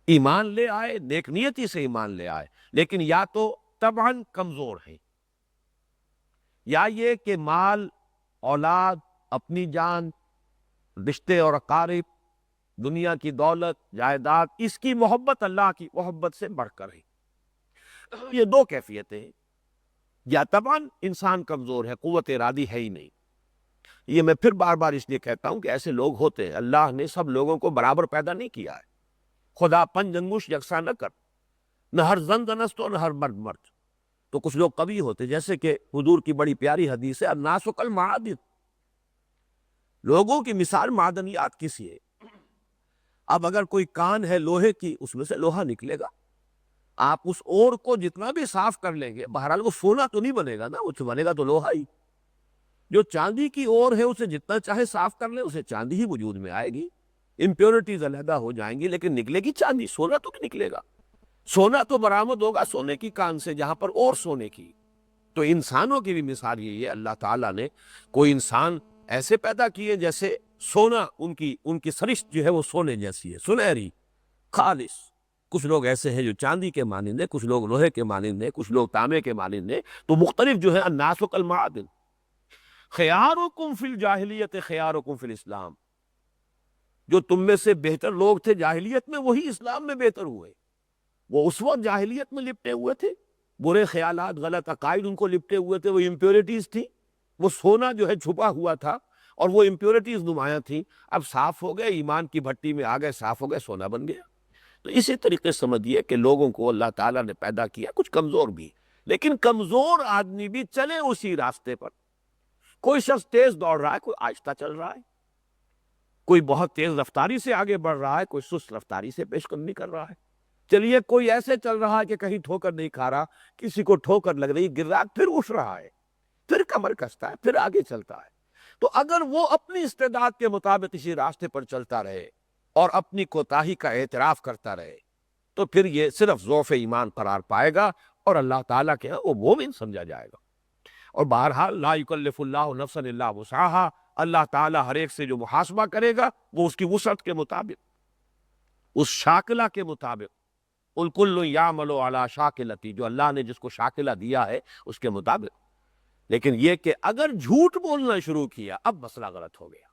ایمان لے آئے، نیک نیتی سے ایمان لے آئے، لیکن یا تو طبعاً کمزور ہیں، یا یہ کہ مال، اولاد، اپنی جان، رشتے اور اقارب، دنیا کی دولت، جائیداد، اس کی محبت اللہ کی محبت سے بڑھ کر ہے۔ یہ دو کیفیتیں ہیں۔ یا طبعاً انسان کمزور ہے، قوت ارادی ہے ہی نہیں۔ یہ میں پھر بار بار اس لیے کہتا ہوں کہ ایسے لوگ ہوتے ہیں، اللہ نے سب لوگوں کو برابر پیدا نہیں کیا ہے۔ خدا پنج انگوش یکساں نہ کر، نہ ہر زن دنست اور نہ ہر مرد مرد۔ تو کچھ لوگ قوی ہوتے، جیسے کہ حضور کی بڑی پیاری حدیث ہے، الناس کالمعادن، لوگوں کی مثال معدنیات کی سی ہے۔ اب اگر کوئی کان ہے لوہے کی، اس میں سے لوہا نکلے گا۔ آپ اس اور کو جتنا بھی صاف کر لیں گے، بہرحال وہ سونا تو نہیں بنے گا نا، وہ بنے گا تو لوہا ہی۔ جو چاندی کی اور ہے، اسے جتنا چاہے صاف کر لیں، اسے چاندی ہی وجود میں آئے گی، امپیورٹیز علیحدہ ہو جائیں گی، لیکن نکلے گی چاندی، سونا تو نہیں نکلے گا۔ سونا تو برآمد ہوگا سونے کی کان سے، جہاں پر اور سونے کی۔ تو انسانوں کی بھی مثال یہی ہے، اللہ تعالیٰ نے کوئی انسان ایسے پیدا کیے جیسے سونا، ان کی سرشت جو ہے وہ سونے جیسی ہے، سنہری، خالص۔ کچھ لوگ ایسے ہیں جو چاندی کے مانند ہیں، کچھ لوگ لوہے کے مانند ہیں، کچھ لوگ تانبے کے مانند ہیں۔ تو مختلف جو ہے، الناس کالمعادن، خیارکم فی الجاہلیت خیارکم فی الاسلام، جو تم میں سے بہتر لوگ تھے جاہلیت میں، وہی اسلام میں بہتر ہوئے۔ وہ اس وقت جاہلیت میں لپٹے ہوئے تھے، برے خیالات، غلط عقائد ان کو لپٹے ہوئے تھے، وہ امپیورٹیز تھی، وہ سونا جو ہے چھپا ہوا تھا، اور وہ امپیورٹیز نمایاں تھیں۔ اب صاف ہو گئے، ایمان کی بھٹی میں آ گئے، صاف ہو گئے، سونا بن گیا۔ تو اسی طریقے سے سمجھیے کہ لوگوں کو اللہ تعالیٰ نے پیدا کیا، کچھ کمزور بھی، لیکن کمزور آدمی بھی چلے اسی راستے پر۔ کوئی شخص تیز دوڑ رہا ہے، کوئی آہستہ چل رہا ہے، کوئی بہت تیز رفتاری سے آگے بڑھ رہا ہے، کوئی سست رفتاری سے پیش قدمی کر رہا ہے۔ چلیے کوئی ایسے چل رہا ہے کہ کہیں ٹھوکر نہیں کھا رہا، کسی کو ٹھوکر لگ رہی، گر رہا، پھر اٹھ رہا ہے، پھر کمر کستا ہے، پھر آگے چلتا ہے۔ تو اگر وہ اپنی استعداد کے مطابق اسی راستے پر چلتا رہے اور اپنی کوتاہی کا اعتراف کرتا رہے، تو پھر یہ صرف ضعف ایمان قرار پائے گا، اور اللہ تعالیٰ کے ہاں وہ مومن سمجھا جائے گا۔ اور بہرحال لا یکلف اللہ نفسا الا وسعہا، اللہ تعالیٰ ہر ایک سے جو محاسبہ کرے گا وہ اس کی وسعت کے مطابق، اس شاکلہ کے مطابق، الکل یعمل علی شاکلتی، جو اللہ نے جس کو شاکلہ دیا ہے اس کے مطابق۔ لیکن یہ کہ اگر جھوٹ بولنا شروع کیا، اب مسئلہ غلط ہو گیا،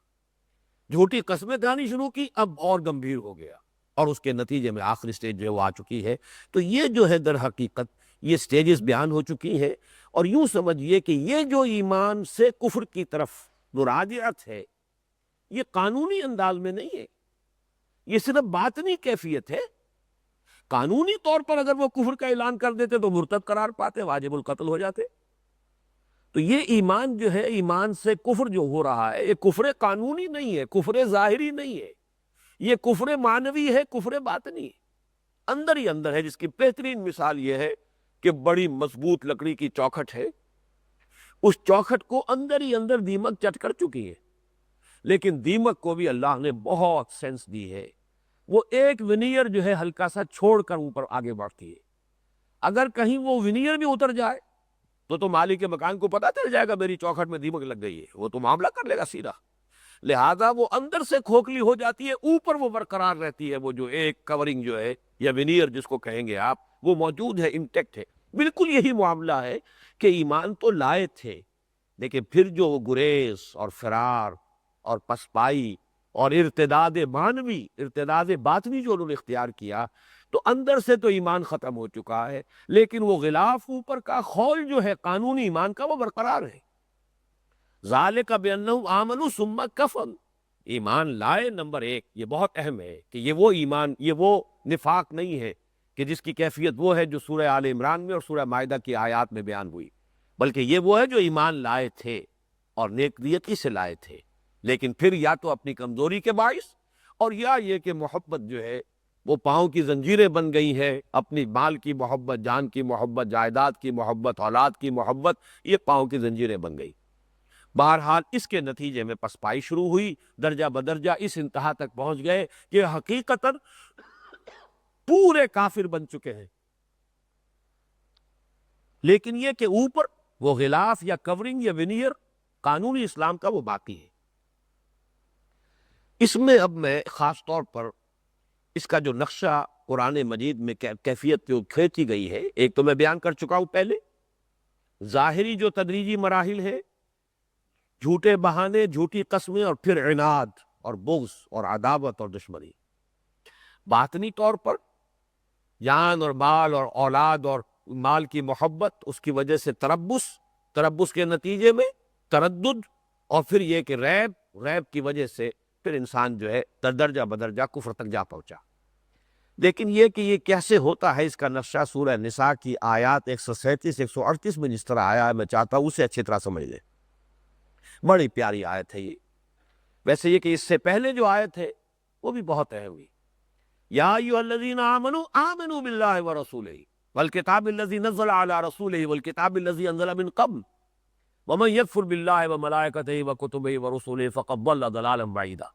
جھوٹی قسمیں کھانی شروع کی، اب اور گمبھیر ہو گیا، اور اس کے نتیجے میں آخری سٹیج جو ہے وہ آ چکی ہے۔ تو یہ جو ہے در حقیقت یہ سٹیجز بیان ہو چکی ہیں، اور یوں سمجھیے کہ یہ جو ایمان سے کفر کی طرف مراجعت ہے، یہ قانونی انداز میں نہیں ہے، یہ صرف باطنی کیفیت ہے۔ قانونی طور پر اگر وہ کفر کا اعلان کر دیتے تو مرتد قرار پاتے، واجب القتل ہو جاتے۔ تو یہ ایمان جو ہے، ایمان سے کفر جو ہو رہا ہے، یہ کفر قانونی نہیں ہے، کفر ظاہری نہیں ہے، یہ کفر معنوی ہے، کفر باطنی ہے، اندر ہی اندر ہے، جس کی بہترین مثال یہ ہے کہ بڑی مضبوط لکڑی کی چوکھٹ ہے، اس چوکھٹ کو اندر ہی اندر دیمک چٹ کر چکی ہے، لیکن دیمک کو بھی اللہ نے بہت سینس دی ہے، وہ ایک ونیئر جو ہے ہلکا سا چھوڑ کر اوپر آگے بڑھتی ہے۔ اگر کہیں وہ ونیئر بھی اتر جائے تو مالک کے مکان کو پتہ چل جائے گا میری چوکھٹ میں دیمک لگ گئی ہے، وہ تو معاملہ کر لے گا سیدھا۔ لہذا وہ اندر سے کھوکھلی ہو جاتی ہے، اوپر وہ برقرار رہتی ہے، وہ جو ایک کورنگ جو ہے یا ونیئر جس کو کہیں گے آپ، وہ موجود ہے، انٹیکٹ ہے۔ بالکل یہی معاملہ ہے کہ ایمان تو لائے تھے، لیکن پھر جو گریز اور فرار اور پسپائی اور ارتداد معنوی، ارتداد باطنی جو انہوں نے اختیار کیا، تو اندر سے تو ایمان ختم ہو چکا ہے، لیکن وہ غلاف اوپر کا خول جو ہے قانونی ایمان کا، وہ برقرار ہے۔ ذالک بانہم آمنوا ثم کفروا، ایمان لائے نمبر ایک، یہ بہت اہم ہے کہ یہ وہ ایمان، یہ وہ نفاق نہیں ہے کہ جس کی کیفیت وہ ہے جو سورہ آل عمران میں اور سورہ مائدہ کی آیات میں بیان ہوئی، بلکہ یہ وہ ہے جو ایمان لائے تھے اور نیک نیتی سے لائے تھے، لیکن پھر یا تو اپنی کمزوری کے باعث، اور یا یہ کہ محبت جو ہے وہ پاؤں کی زنجیریں بن گئی ہے، اپنی مال کی محبت، جان کی محبت، جائیداد کی محبت، اولاد کی محبت، یہ پاؤں کی زنجیریں بن گئی۔ بہرحال اس کے نتیجے میں پسپائی شروع ہوئی، درجہ بدرجہ اس انتہا تک پہنچ گئے کہ حقیقتاً پورے کافر بن چکے ہیں، لیکن یہ کہ اوپر وہ غلاف یا کورنگ یا ونیئر قانونی اسلام کا وہ باقی ہے۔ اس میں اب میں خاص طور پر اس کا جو نقشہ قرآن مجید میں کیفیت جو کھینچی گئی ہے، ایک تو میں بیان کر چکا ہوں پہلے، ظاہری جو تدریجی مراحل ہے، جھوٹے بہانے، جھوٹی قسمیں، اور پھر عناد اور بغض اور عداوت اور دشمنی۔ باطنی طور پر جان اور مال اور اولاد اور مال کی محبت، اس کی وجہ سے تربص کے نتیجے میں تردد، اور پھر یہ کہ ریب کی وجہ سے پھر انسان جو ہے درجہ بدرجہ کفر تک جا پہنچا۔ لیکن یہ کہ یہ کیسے ہوتا ہے، اس کا نقشہ سورہ نساء کی آیات 137 138 میں جس طرح آیا ہے، میں چاہتا ہوں اسے اچھی طرح سمجھ لیں۔ بڑی پیاری آیت ہے یہ۔ ویسے یہ کہ اس سے پہلے جو آیت ہے وہ بھی بہت اہم ہوئی، یا ایھا الذین آمنوا آمنوا باللہ ورسولہ والکتاب الذی نزل علی رسولہ والکتاب الذی انزل من قبل ومن یکفر باللہ وملائکتہ وکتبہ ورسلہ فقد ضل ضلالا بعیدا۔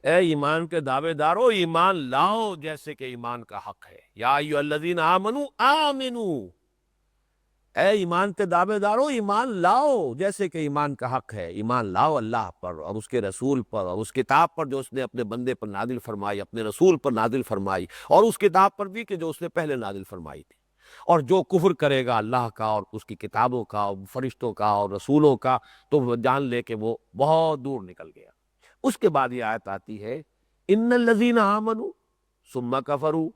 اے ایمان کے دعوے دارو، ایمان لاؤ جیسے کہ ایمان کا حق ہے۔ یا ایھا الذین آمنوا آمنوا، اے ایمان کے دعوے دارو ایمان لاؤ جیسے کہ ایمان کا حق ہے۔ ایمان لاؤ اللہ پر اور اس کے رسول پر اور اس کتاب پر جو اس نے اپنے بندے پر نازل فرمائی، اپنے رسول پر نازل فرمائی، اور اس کتاب پر بھی کہ جو اس نے پہلے نازل فرمائی تھی۔ اور جو کفر کرے گا اللہ کا اور اس کی کتابوں کا اور فرشتوں کا اور رسولوں کا، تو وہ جان لے کہ وہ بہت دور نکل گیا۔ اس کے بعد یہ آیت آتی ہے، ان الذین آمنوا ثم کفروا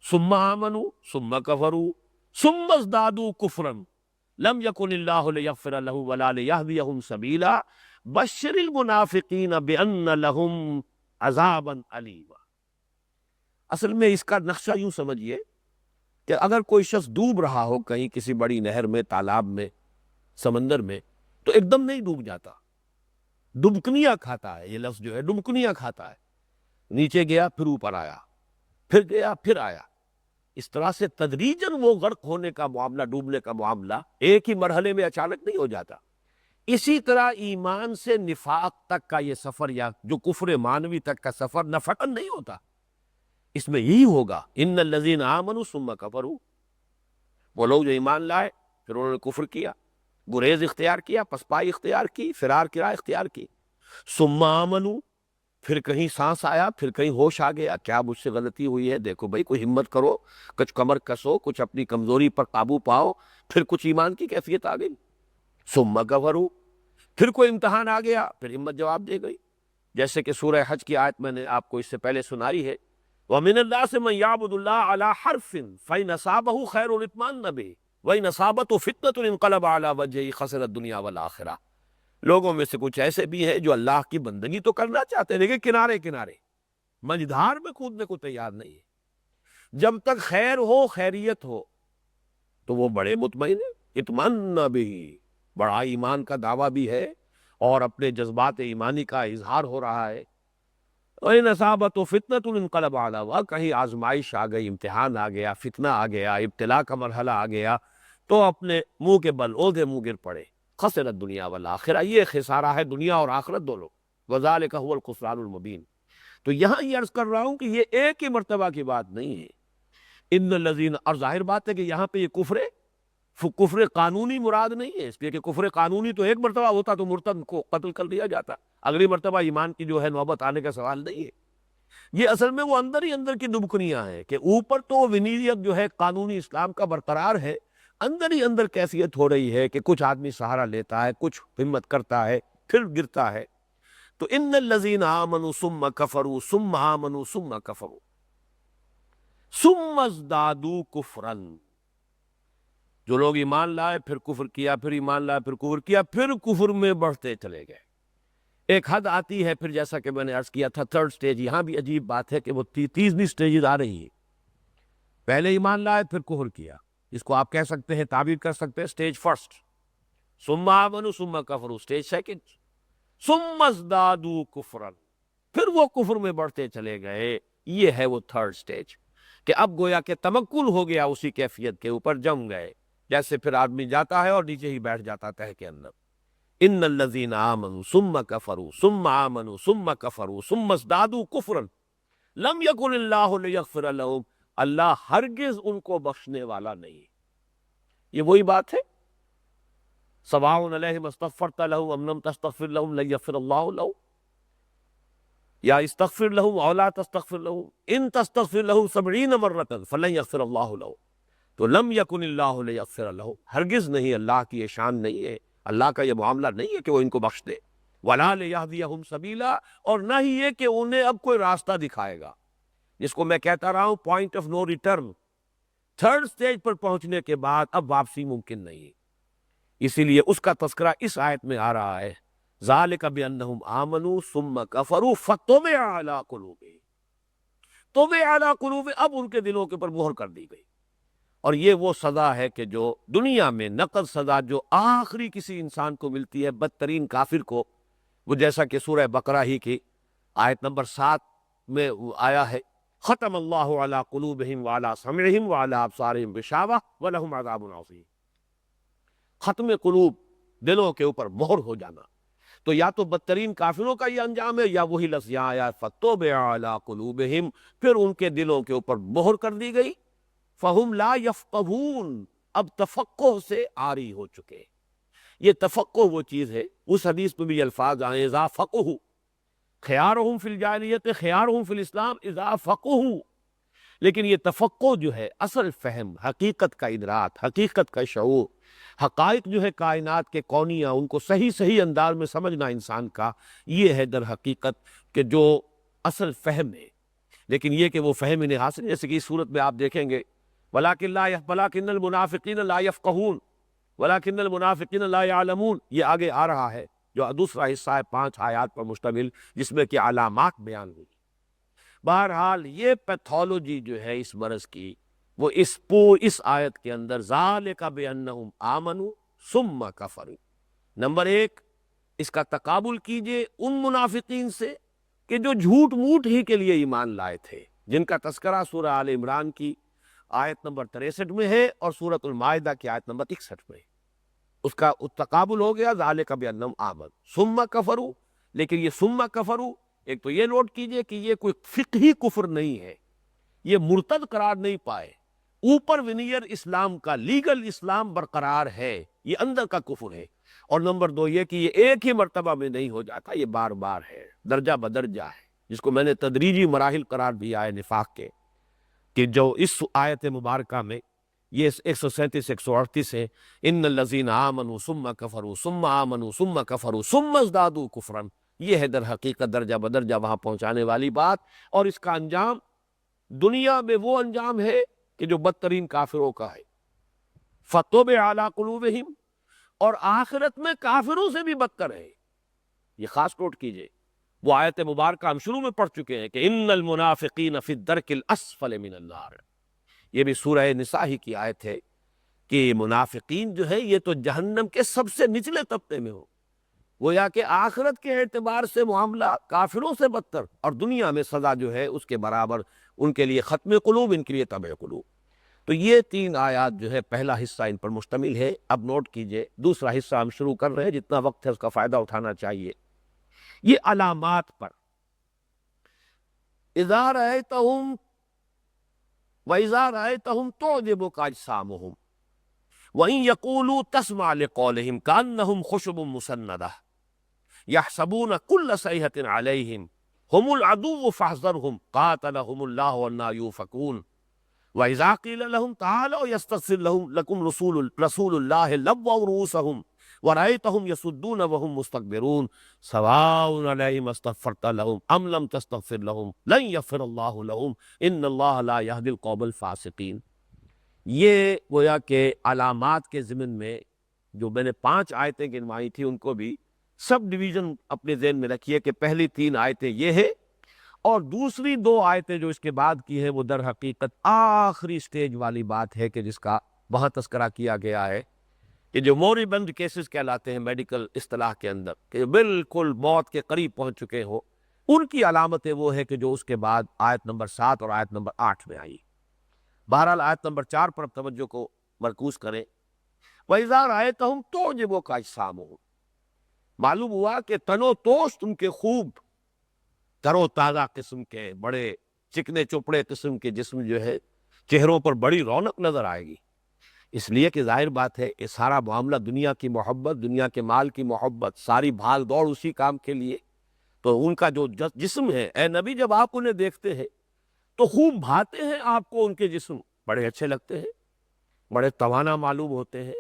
ثم آمنوا ثم کفروا ثم ازدادوا کفرا لم یکن اللہ لیغفر لهم ولا لیہدیہم سبیلا بشر المنافقین بان لهم عذابا الیما۔ اصل میں اس کا نقشہ یوں سمجھیے کہ اگر کوئی شخص ڈوب رہا ہو کہیں کسی بڑی نہر میں، تالاب میں، سمندر میں، تو ایک دم نہیں ڈوب جاتا، ڈبکنیاں کھاتا ہے۔ یہ لفظ جو ہے ڈبکنیاں کھاتا ہے، نیچے گیا پھر اوپر آیا، پھر گیا پھر آیا۔ اس طرح سے تدریجاً وہ غرق ہونے کا معاملہ، ڈوبنے کا معاملہ ایک ہی مرحلے میں اچانک نہیں ہو جاتا۔ اسی طرح ایمان سے نفاق تک کا یہ سفر، یا جو کفر معنوی تک کا سفر، نفقاً نہیں ہوتا۔ اس میں یہی ہوگا، ان الذین آمنوا ثم کفروا، وہ لوگ جو ایمان لائے پھر انہوں نے کفر کیا، گریز اختیار کیا، پسپائی اختیار کی، فرار کی راہ اختیار کی۔ ثم آمنوا، پھر کہیں سانس آیا، پھر کہیں ہوش آ گیا، کیا مجھ سے غلطی ہوئی ہے، دیکھو بھائی کوئی ہمت کرو، کچھ کمر کسو، کچھ اپنی کمزوری پر قابو پاؤ، پھر کچھ ایمان کی کیفیت آ گئی۔ ثم کفروا، پھر کوئی امتحان آ گیا، پھر ہمت جواب دے گئی، جیسے کہ سورہ حج کی آیت میں نے آپ کو اس سے پہلے سنائی ہے، وَمِنَ النَّاسِ مَن يَعْبُدُ اللَّهَ عَلَى حَرْفٍ فَإِنْ أَصَابَهُ خَيْرٌ اطْمَأَنَّ بِهِ وَإِنْ أَصَابَتْهُ فِتْنَةٌ انقلب عَلَى وَجْهِهِ خَسِرَ الدُّنْيَا وَالْآخِرَةَ۔ لوگوں میں سے کچھ ایسے بھی ہیں جو اللہ کی بندگی تو کرنا چاہتے ہیں لیکن کنارے کنارے، مجدھار میں کودنے کو تیار نہیں ہے۔ جب تک خیر ہو، خیریت ہو، تو وہ بڑے مطمئن ہیں، اطمأن بِهِ، بڑا ایمان کا دعویٰ بھی ہے اور اپنے جذبات ایمانی کا اظہار ہو رہا ہے۔ وَإِنْ أَصَابَتْهُ فِتْنَةٌ انقلب عَلَىٰ، کہیں آزمائش آ گئی، امتحان آ گیا، فتنہ آ گیا، ابتلا کا مرحلہ آ گیا، تو اپنے منہ کے بل اوندھے منہ گر پڑے۔ خسر الدنیا والآخرہ، یہ خسارہ ہے دنیا اور آخرت دونوں، وَذَلِكَ هُوَ الْخُسْرَانُ الْمُبِينُ۔ تو یہاں یہ عرض کر رہا ہوں کہ یہ ایک ہی مرتبہ کی بات نہیں ہے۔ ان الذین، اور ظاہر بات ہے کہ یہاں پہ یہ کفر قانونی مراد نہیں ہے، اس لیے کہ کفر قانونی تو ایک مرتبہ ہوتا تو مرتد کو قتل کر دیا جاتا، اگلی مرتبہ ایمان کی جو ہے نوبت آنے کا سوال نہیں ہے۔ یہ اصل میں وہ اندر ہی اندر کی دبکنیاں ہیں کہ اوپر تو ونیت جو ہے قانونی اسلام کا برقرار ہے، اندر ہی اندر کیفیت ہو رہی ہے کہ کچھ آدمی سہارا لیتا ہے، کچھ ہمت کرتا ہے، پھر گرتا ہے۔ تو ان الذین آمنوا ثم کفروا ثم آمنوا ثم کفروا ثم ازدادوا کفرا، جو لوگ ایمان لائے پھر کفر کیا، پھر ایمان لائے پھر کفر کیا، پھر کفر میں بڑھتے چلے گئے۔ ایک حد آتی ہے پھر، جیسا کہ میں نے عرض کیا تھا، تھرڈ سٹیج۔ یہاں بھی عجیب بات ہے کہ وہ تیسری سٹیجز آ رہی ہے، پہلے ایمان لائے پھر کفر کیا، اس کو آپ کہہ سکتے ہیں، تعبیر کر سکتے ہیں، سٹیج فرسٹ، ثم آمنوا ثم کفروا، سٹیج سیکنڈ، ثم ازدادوا کفرا، پھر وہ کفر میں بڑھتے چلے گئے۔ یہ ہے وہ تھرڈ سٹیج کہ اب گویا کہ تمکن ہو گیا اسی کیفیت کے اوپر، جم گئے، جیسے پھر آدمی جاتا ہے اور نیچے ہی بیٹھ جاتا تہ کے اندر۔ ان الذین آمنوا ثم کفروا ثم آمنوا ثم کفروا ثم ازدادوا کفرا لم یکن اللہ لیغفر لهم، اللہ ہرگز ان کو بخشنے والا نہیں۔ یہ وہی بات ہے سواء علیہم استغفرت لہم ام لم تستغفر لہم لن یغفر اللہ لہم یا استغفر لہم او لا تستغفر لہم ان تستغفر لہم 70 مرۃ فلن یغفر اللہ لہم. تو لم یکن اللہ لیغفر لہم، ہرگز نہیں، اللہ کی یہ شان نہیں ہے، اللہ کا یہ معاملہ نہیں ہے کہ وہ ان کو بخش دے. ولا لیہدیہم سبیلا، اور نہ ہی یہ کہ انہیں اب کوئی راستہ دکھائے گا، جس کو میں کہتا رہا ہوں point of no return. Third stage پر پہنچنے کے بعد اب واپسی ممکن نہیں ہے. اسی لیے اس کا تذکرہ اس آیت میں آ رہا ہے. ذالک بانہم آمنوا ثم کفروا فطبع علی قلوبہم، طبع علی قلوبہم، اب ان کے دلوں کے اوپر مہر کر دی گئی. اور یہ وہ سزا ہے کہ جو دنیا میں نقد سزا جو آخری کسی انسان کو ملتی ہے، بدترین کافر کو، وہ جیسا کہ سورہ بقرہ ہی کی آیت نمبر 7 میں آیا ہے، ختم اللہ علی قلوبہم وعلی سمعہم وعلی ابصارہم غشاوہ ولہم عذاب عظیم. ختم قلوب، دلوں کے اوپر مہر ہو جانا. تو یا تو بدترین کافروں کا یہ انجام ہے، یا وہی لفظ یہاں آیا فطبع علی قلوبہم، پھر ان کے دلوں کے اوپر مہر کر دی گئی. فہم لا یفقہون، اب تفقہ سے عاری ہو چکے. یہ تفقہ وہ چیز ہے، اس حدیث میں بھی الفاظ آئے اذا فقہوا، خیارہم فی الجاہلیت خیارہم فی الاسلام اذا فقہوا. لیکن یہ تفقہ جو ہے، اصل فہم، حقیقت کا ادراک، حقیقت کا شعور، حقائق جو ہے کائنات کے کونیاں، ان کو صحیح صحیح انداز میں سمجھنا انسان کا، یہ ہے در حقیقت کہ جو اصل فہم ہے. لیکن یہ کہ وہ فہم انہیں حاصل، جیسے کہ اس صورت میں آپ دیکھیں گے وَلَٰكِنَّ الْمُنَافِقِينَ لَا يَفْقَهُونَ وَلَٰكِنَّ الْمُنَافِقِينَ لَا يَعْلَمُونَ، یہ آگے آ رہا ہے جو دوسرا حصہ ہے 5 آیات پر مشتمل، جس میں کہ علامات بیان ہوئی. بہرحال یہ پیتھولوجی جو ہے اس مرض کی، وہ اس آیت کے اندر ذالک بانہم آمنوا ثم کفروا. نمبر 1، اس کا تقابل کیجئے ان منافقین سے کہ جو جھوٹ موٹ ہی کے لیے ایمان لائے تھے، جن کا تذکرہ سورہ آل عمران کی آیت نمبر 63 میں ہے اور سورۃ المائدہ کی آیت نمبر 61 میں. اس کا تقابل ہو گیا ذالک بانہم آمنوا ثم کفروا. لیکن یہ ثم کفروا، ایک تو یہ نوٹ کیجئے کہ یہ کوئی فقہی کفر نہیں ہے، یہ مرتد قرار نہیں پائے، اوپر ونیئر اسلام کا، لیگل اسلام برقرار ہے، یہ اندر کا کفر ہے. اور نمبر 2 یہ کہ یہ ایک ہی مرتبہ میں نہیں ہو جاتا، یہ بار بار ہے، درجہ بدرجہ ہے، جس کو میں نے تدریجی مراحل قرار دیا ہے نفاق کے، کہ جو اس آیت مبارکہ میں یہ 137 138 ہے، ان الذین آمنوا ثم کفروا ثم آمنوا ثم کفروا ثم ازدادوا کفرا، یہ ہے در حقیقت درجہ بدرجہ وہاں پہنچانے والی بات. اور اس کا انجام دنیا میں وہ انجام ہے کہ جو بدترین کافروں کا ہے، فطبع علی قلوبہم، اور آخرت میں کافروں سے بھی بدتر ہے. یہ خاص نوٹ کیجئے، وہ آیت مبارکہ ہم شروع میں پڑھ چکے ہیں کہ ان المنافقین فی الدرک الاسفل من النار. یہ بھی سورہ نساء ہی کی آیت ہے کہ منافقین جو ہے یہ تو جہنم کے سب سے نچلے طبقے میں ہو. گویا کہ آخرت کے اعتبار سے معاملہ کافروں سے بدتر، اور دنیا میں سزا جو ہے اس کے برابر، ان کے لیے ختم قلوب، ان کے لیے طبع قلوب. تو یہ 3 آیات جو ہے پہلا حصہ ان پر مشتمل ہے. اب نوٹ کیجئے دوسرا حصہ ہم شروع کر رہے ہیں، جتنا وقت ہے اس کا فائدہ اٹھانا چاہیے. یہ علامات پر، اذا رأیتہم وَإِذَا رَأَيْتَهُمْ تُعْجِبُكَ أَجْسَامُهُمْ وَإِن يَقُولُوا تَسْمَعْ لِقَوْلِهِمْ كَأَنَّهُمْ خُشُبٌ مُّسَنَّدَةٌ يَحْسَبُونَ كُلَّ صَيْحَةٍ عَلَيْهِمْ هُمُ الْعَدُوُّ فَاحْذَرْهُمْ قَاتَلَهُمُ اللَّهُ أَنَّىٰ يُؤْفَكُونَ وَإِذَا قِيلَ لَهُمْ تَعَالَوْا يَسْتَغْفِرْ لَكُمْ رَسُولُ اللَّهِ لَوَّوْا رُءُوسَهُمْ وَرَأَيْتَهُمْ يَصُدُّونَ وَهُمْ مُسْتَكْبِرُونَ سَوَاءٌ عَلَيْهِمْ أَسْتَغْفَرْتَ لَهُمْ أَمْ لَمْ تَسْتَغْفِرْ لَهُمْ لَن يَغْفِرَ اللَّهُ لَهُمْ إِنَّ اللَّهَ لَا يَهْدِي الْقَوْمَ الْفَاسِقِينَ. یہ گویا کہ علامات کے ضمن میں جو میں نے 5 آیتیں گنوائی تھی، ان کو بھی سب ڈویژن اپنے ذہن میں رکھیے کہ پہلی 3 آیتیں یہ ہے، اور دوسری 2 آیتیں جو اس کے بعد کی ہے وہ در حقیقت آخری سٹیج والی بات ہے، کہ جس کا وہاں تذکرہ کیا گیا ہے کہ جو موربند کیسز کہلاتے ہیں میڈیکل اصطلاح کے اندر، کہ بالکل موت کے قریب پہنچ چکے ہو، ان کی علامتیں وہ ہے کہ جو اس کے بعد آیت نمبر 7 اور آیت نمبر 8 میں آئی. بہرحال آیت نمبر 4 پر توجہ کو مرکوز کریں. وَإِذَا رَأَيْتَهُمْ تُعْجِبُكَ أَجْسَامُهُمْ، معلوم ہوا کہ تن و توست ان کے خوب تر و تازہ قسم کے، بڑے چکنے چپڑے قسم کے جسم جو ہے، چہروں پر بڑی رونق نظر آئے گی. اس لیے کہ ظاہر بات ہے یہ سارا معاملہ دنیا کی محبت، دنیا کے مال کی محبت، ساری بھاگ دوڑ اسی کام کے لیے. تو ان کا جو جسم ہے، اے نبی جب آپ انہیں دیکھتے ہیں تو خوب بھاتے ہیں آپ کو، ان کے جسم بڑے اچھے لگتے ہیں، بڑے توانا معلوم ہوتے ہیں،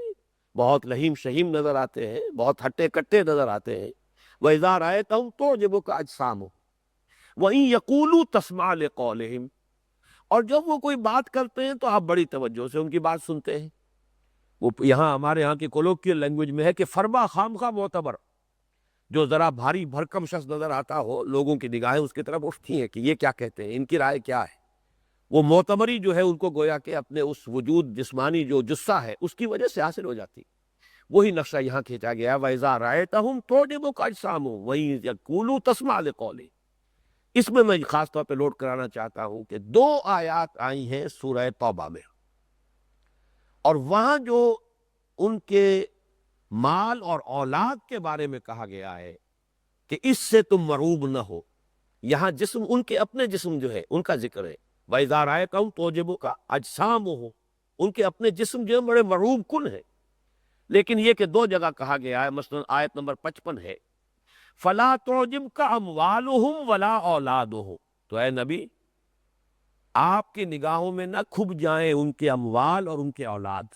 بہت لہیم شہیم نظر آتے ہیں، بہت ہٹے کٹے نظر آتے ہیں. وَإِذَا رَأَيْتَهُمْ تُعْجِبُكَ أَجْسَامُهُمْ وَإِن يَقُولُوا تَسْمَعْ لِقَوْلِهِمْ، اور جب وہ کوئی بات کرتے ہیں تو آپ بڑی توجہ سے ان کی بات سنتے ہیں. وہ یہاں ہمارے یہاں کی کولوکیل لینگویج میں ہے کہ فرما خامخواہ معتبر، جو ذرا بھاری بھرکم شخص نظر آتا ہو لوگوں کی نگاہیں اس کی طرف اٹھتی ہیں کہ یہ کیا کہتے ہیں، ان کی رائے کیا ہے. وہ معتبری جو ہے ان کو گویا کہ اپنے اس وجود جسمانی جو جسہ ہے اس کی وجہ سے حاصل ہو جاتی. وہی نقشہ یہاں کھینچا گیا وَإِذَا رَأَيْتَهُمْ تُعْجِبُكَ أَجْسَامُهُمْ وَإِن يَقُولُوا تَسْمَعْ لِقَوْلِهِمْ. اس میں میں خاص طور پہ نوٹ کرانا چاہتا ہوں کہ 2 آیات آئی ہیں سورہ توبہ میں، اور وہاں جو ان کے مال اور اولاد کے بارے میں کہا گیا ہے کہ اس سے تم مرعوب نہ ہو، یہاں جسم ان کے اپنے جسم جو ہے ان کا ذکر ہے. وَإِذَا رَأَيْتَهُمْ تُعْجِبُكَ أَجْسَامُهُمْ، ان کے اپنے جسم جو ہے بڑے مرعوب کن ہیں. لیکن یہ کہ 2 جگہ کہا گیا ہے، مثلا آیت نمبر 55 ہے فَلَا تُعْجِبْكَ أَمْوَالُهُمْ وَلَا أَوْلَادُهُمْ. تو اے نبی آپ کی نگاہوں میں نہ کھب جائیں ان کے اموال اور ان کے اولاد.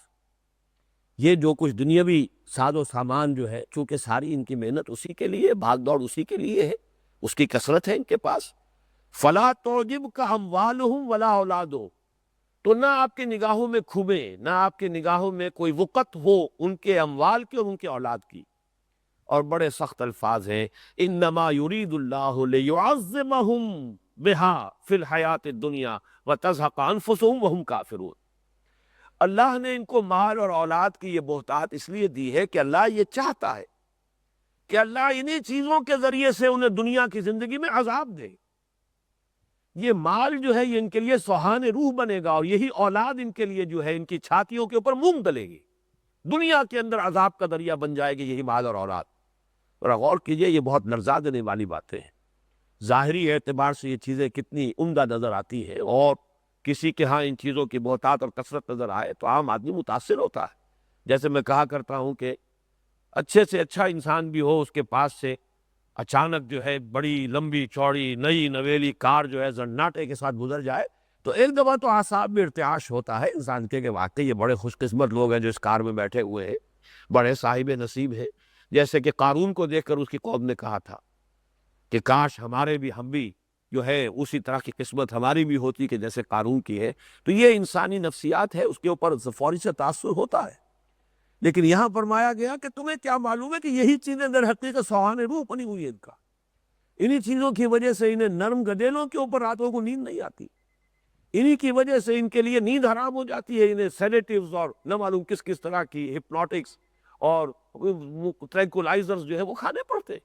یہ جو کچھ دنیاوی ساز و سامان جو ہے، چونکہ ساری ان کی محنت اسی کے لیے، بھاگ دوڑ اسی کے لیے ہے، اس کی کثرت ہے ان کے پاس. فَلَا تُعْجِبْكَ أَمْوَالُهُمْ وَلَا أَوْلَادُهُمْ، تو نہ آپ کی نگاہوں میں کھبیں، نہ آپ کی نگاہوں میں کوئی وقت ہو ان کے اموال کی اور ان کے اولاد کی. اور بڑے سخت الفاظ ہیں انما یرید اللہ لیعظمہم بہا فی الحیات الدنیا وتزہق انفسہم وہم کافرون. اللہ نے ان کو مال اور اولاد کی یہ بہتات اس لیے دی ہے کہ اللہ یہ چاہتا ہے کہ اللہ انہی چیزوں کے ذریعے سے انہیں دنیا کی زندگی میں عذاب دے. یہ مال جو ہے یہ ان کے لیے سوہان روح بنے گا، اور یہی اولاد ان کے لیے جو ہے ان کی چھاتیوں کے اوپر مونگ ڈلے گی، دنیا کے اندر عذاب کا ذریعہ بن جائے گی یہی مال اور اولاد. اور غور کیجئے یہ بہت لرزا دینے والی باتیں ہیں. ظاہری اعتبار سے یہ چیزیں کتنی عمدہ نظر آتی ہیں، اور کسی کے ہاں ان چیزوں کی بہتات اور کثرت نظر آئے تو عام آدمی متاثر ہوتا ہے. جیسے میں کہا کرتا ہوں کہ اچھے سے اچھا انسان بھی ہو، اس کے پاس سے اچانک جو ہے بڑی لمبی چوڑی نئی نویلی کار جو ہے زناٹے کے ساتھ گزر جائے تو ایک دفعہ تو اعصاب میں ارتعاش ہوتا ہے انسان کے کہ واقعی یہ بڑے خوش قسمت لوگ ہیں جو اس کار میں بیٹھے ہوئے ہیں، بڑے صاحب نصیب ہیں. جیسے کہ قارون کو دیکھ کر اس کی قوم نے کہا تھا کہ کاش ہم بھی جو ہے اسی طرح کی قسمت ہماری بھی ہوتی کہ جیسے قارون کی ہے. تو یہ انسانی نفسیات ہے، اس کے اوپر فوری سے تاثر ہوتا ہے. لیکن یہاں فرمایا گیا کہ تمہیں کیا معلوم ہے کہ یہی چیزیں در حقیقت سوہان روح بنی ہوئی ہے ان کا. انہی چیزوں کی وجہ سے انہیں نرم گدیلوں کے اوپر راتوں کو نیند نہیں آتی، انہی کی وجہ سے ان کے لیے نیند حرام ہو جاتی ہے. انہیں سیڈیٹیوز اور نہ معلوم کس کس طرح کی ہپنوٹکس اور ٹرینکولائزرز جو ہے وہ کھانے پڑتے.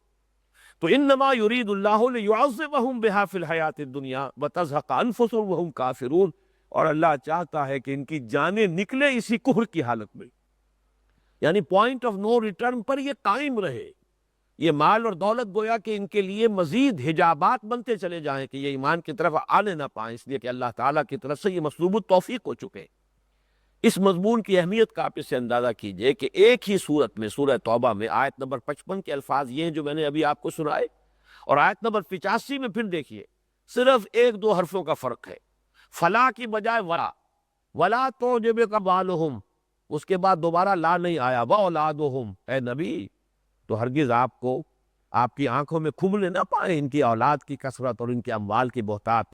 تو انما یرید اللہ لیعذبہم بہا فی الحیات الدنیا وتزہق انفسہم وہم کافرون. اور اللہ چاہتا ہے کہ ان کی جانیں نکلے اسی کفر کی حالت میں، یعنی پوائنٹ آف نو ریٹرن پر یہ قائم رہے. یہ مال اور دولت گویا کہ ان کے لیے مزید حجابات بنتے چلے جائیں کہ یہ ایمان کی طرف آنے نہ پائیں، اس لیے کہ اللہ تعالیٰ کی طرف سے یہ مسلوب التوفیق ہو چکے. اس مضمون کی اہمیت کا آپ اس سے اندازہ کیجئے کہ ایک ہی صورت میں سورہ توبہ میں آیت نمبر 55 کے الفاظ یہ ہیں جو میں نے ابھی آپ کو سنائے، اور آیت نمبر 85 میں پھر دیکھیے صرف 1-2 حرفوں کا فرق ہے. فلا کی بجائے ولا، ولا تعجبک اموالہم، اس کے بعد دوبارہ لا نہیں آیا واولادہم. اے نبی تو ہرگز آپ کو آپ کی آنکھوں میں کھبنے نہ پائیں ان کی اولاد کی کثرت اور ان کے اموال کی بہتات.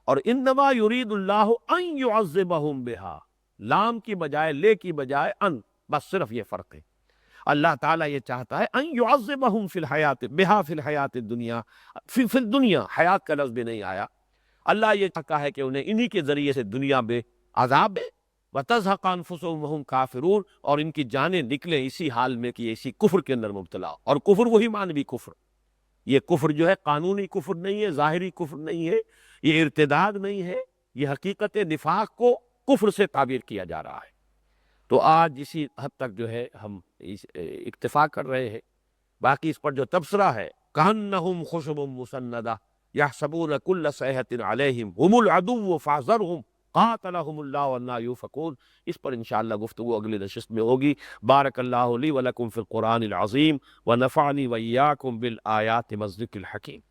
اور انما یرید اللہ ان یعذبہم بہا، لام کی بجائے لے کی بجائے ان، بس صرف یہ فرق ہے. اللہ تعالیٰ یہ چاہتا ہے ان یعذبہم فی الحیات بہا فی الحیات الدنیا، فی الدنیا، حیات کا لفظ بھی نہیں آیا. اللہ یہ چاہتا ہے کہ انہیں انہی کے ذریعے سے دنیا میں عذاب دے. وتزہق انفسہم وہم کافرون، اور ان کی جانیں نکلیں اسی حال میں کہ یہ اسی کفر کے اندر مبتلا. اور کفر وہی معنوی کفر، یہ کفر جو ہے قانونی کفر نہیں ہے، ظاہری کفر نہیں ہے، یہ ارتداد نہیں ہے، یہ حقیقت نفاق کو کفر سے تعبیر کیا جا رہا ہے. تو آج اسی حد تک جو ہے ہم اکتفا کر رہے ہیں. باقی اس پر جو تبصرہ ہے کأنہم خشب مسندہ یحسبون کل صیحۃ علیہم ہم العدو فاحذرہم قاتلہم اللہ وَأَنَّىٰ یؤفکون۔ اس پر انشاءاللہ گفتگو اگلی نشست میں ہوگی۔ بارک اللہ لی ولکم فی القرآن العظیم ونفعنی وإیاکم بالآیات والذکر الحکیم۔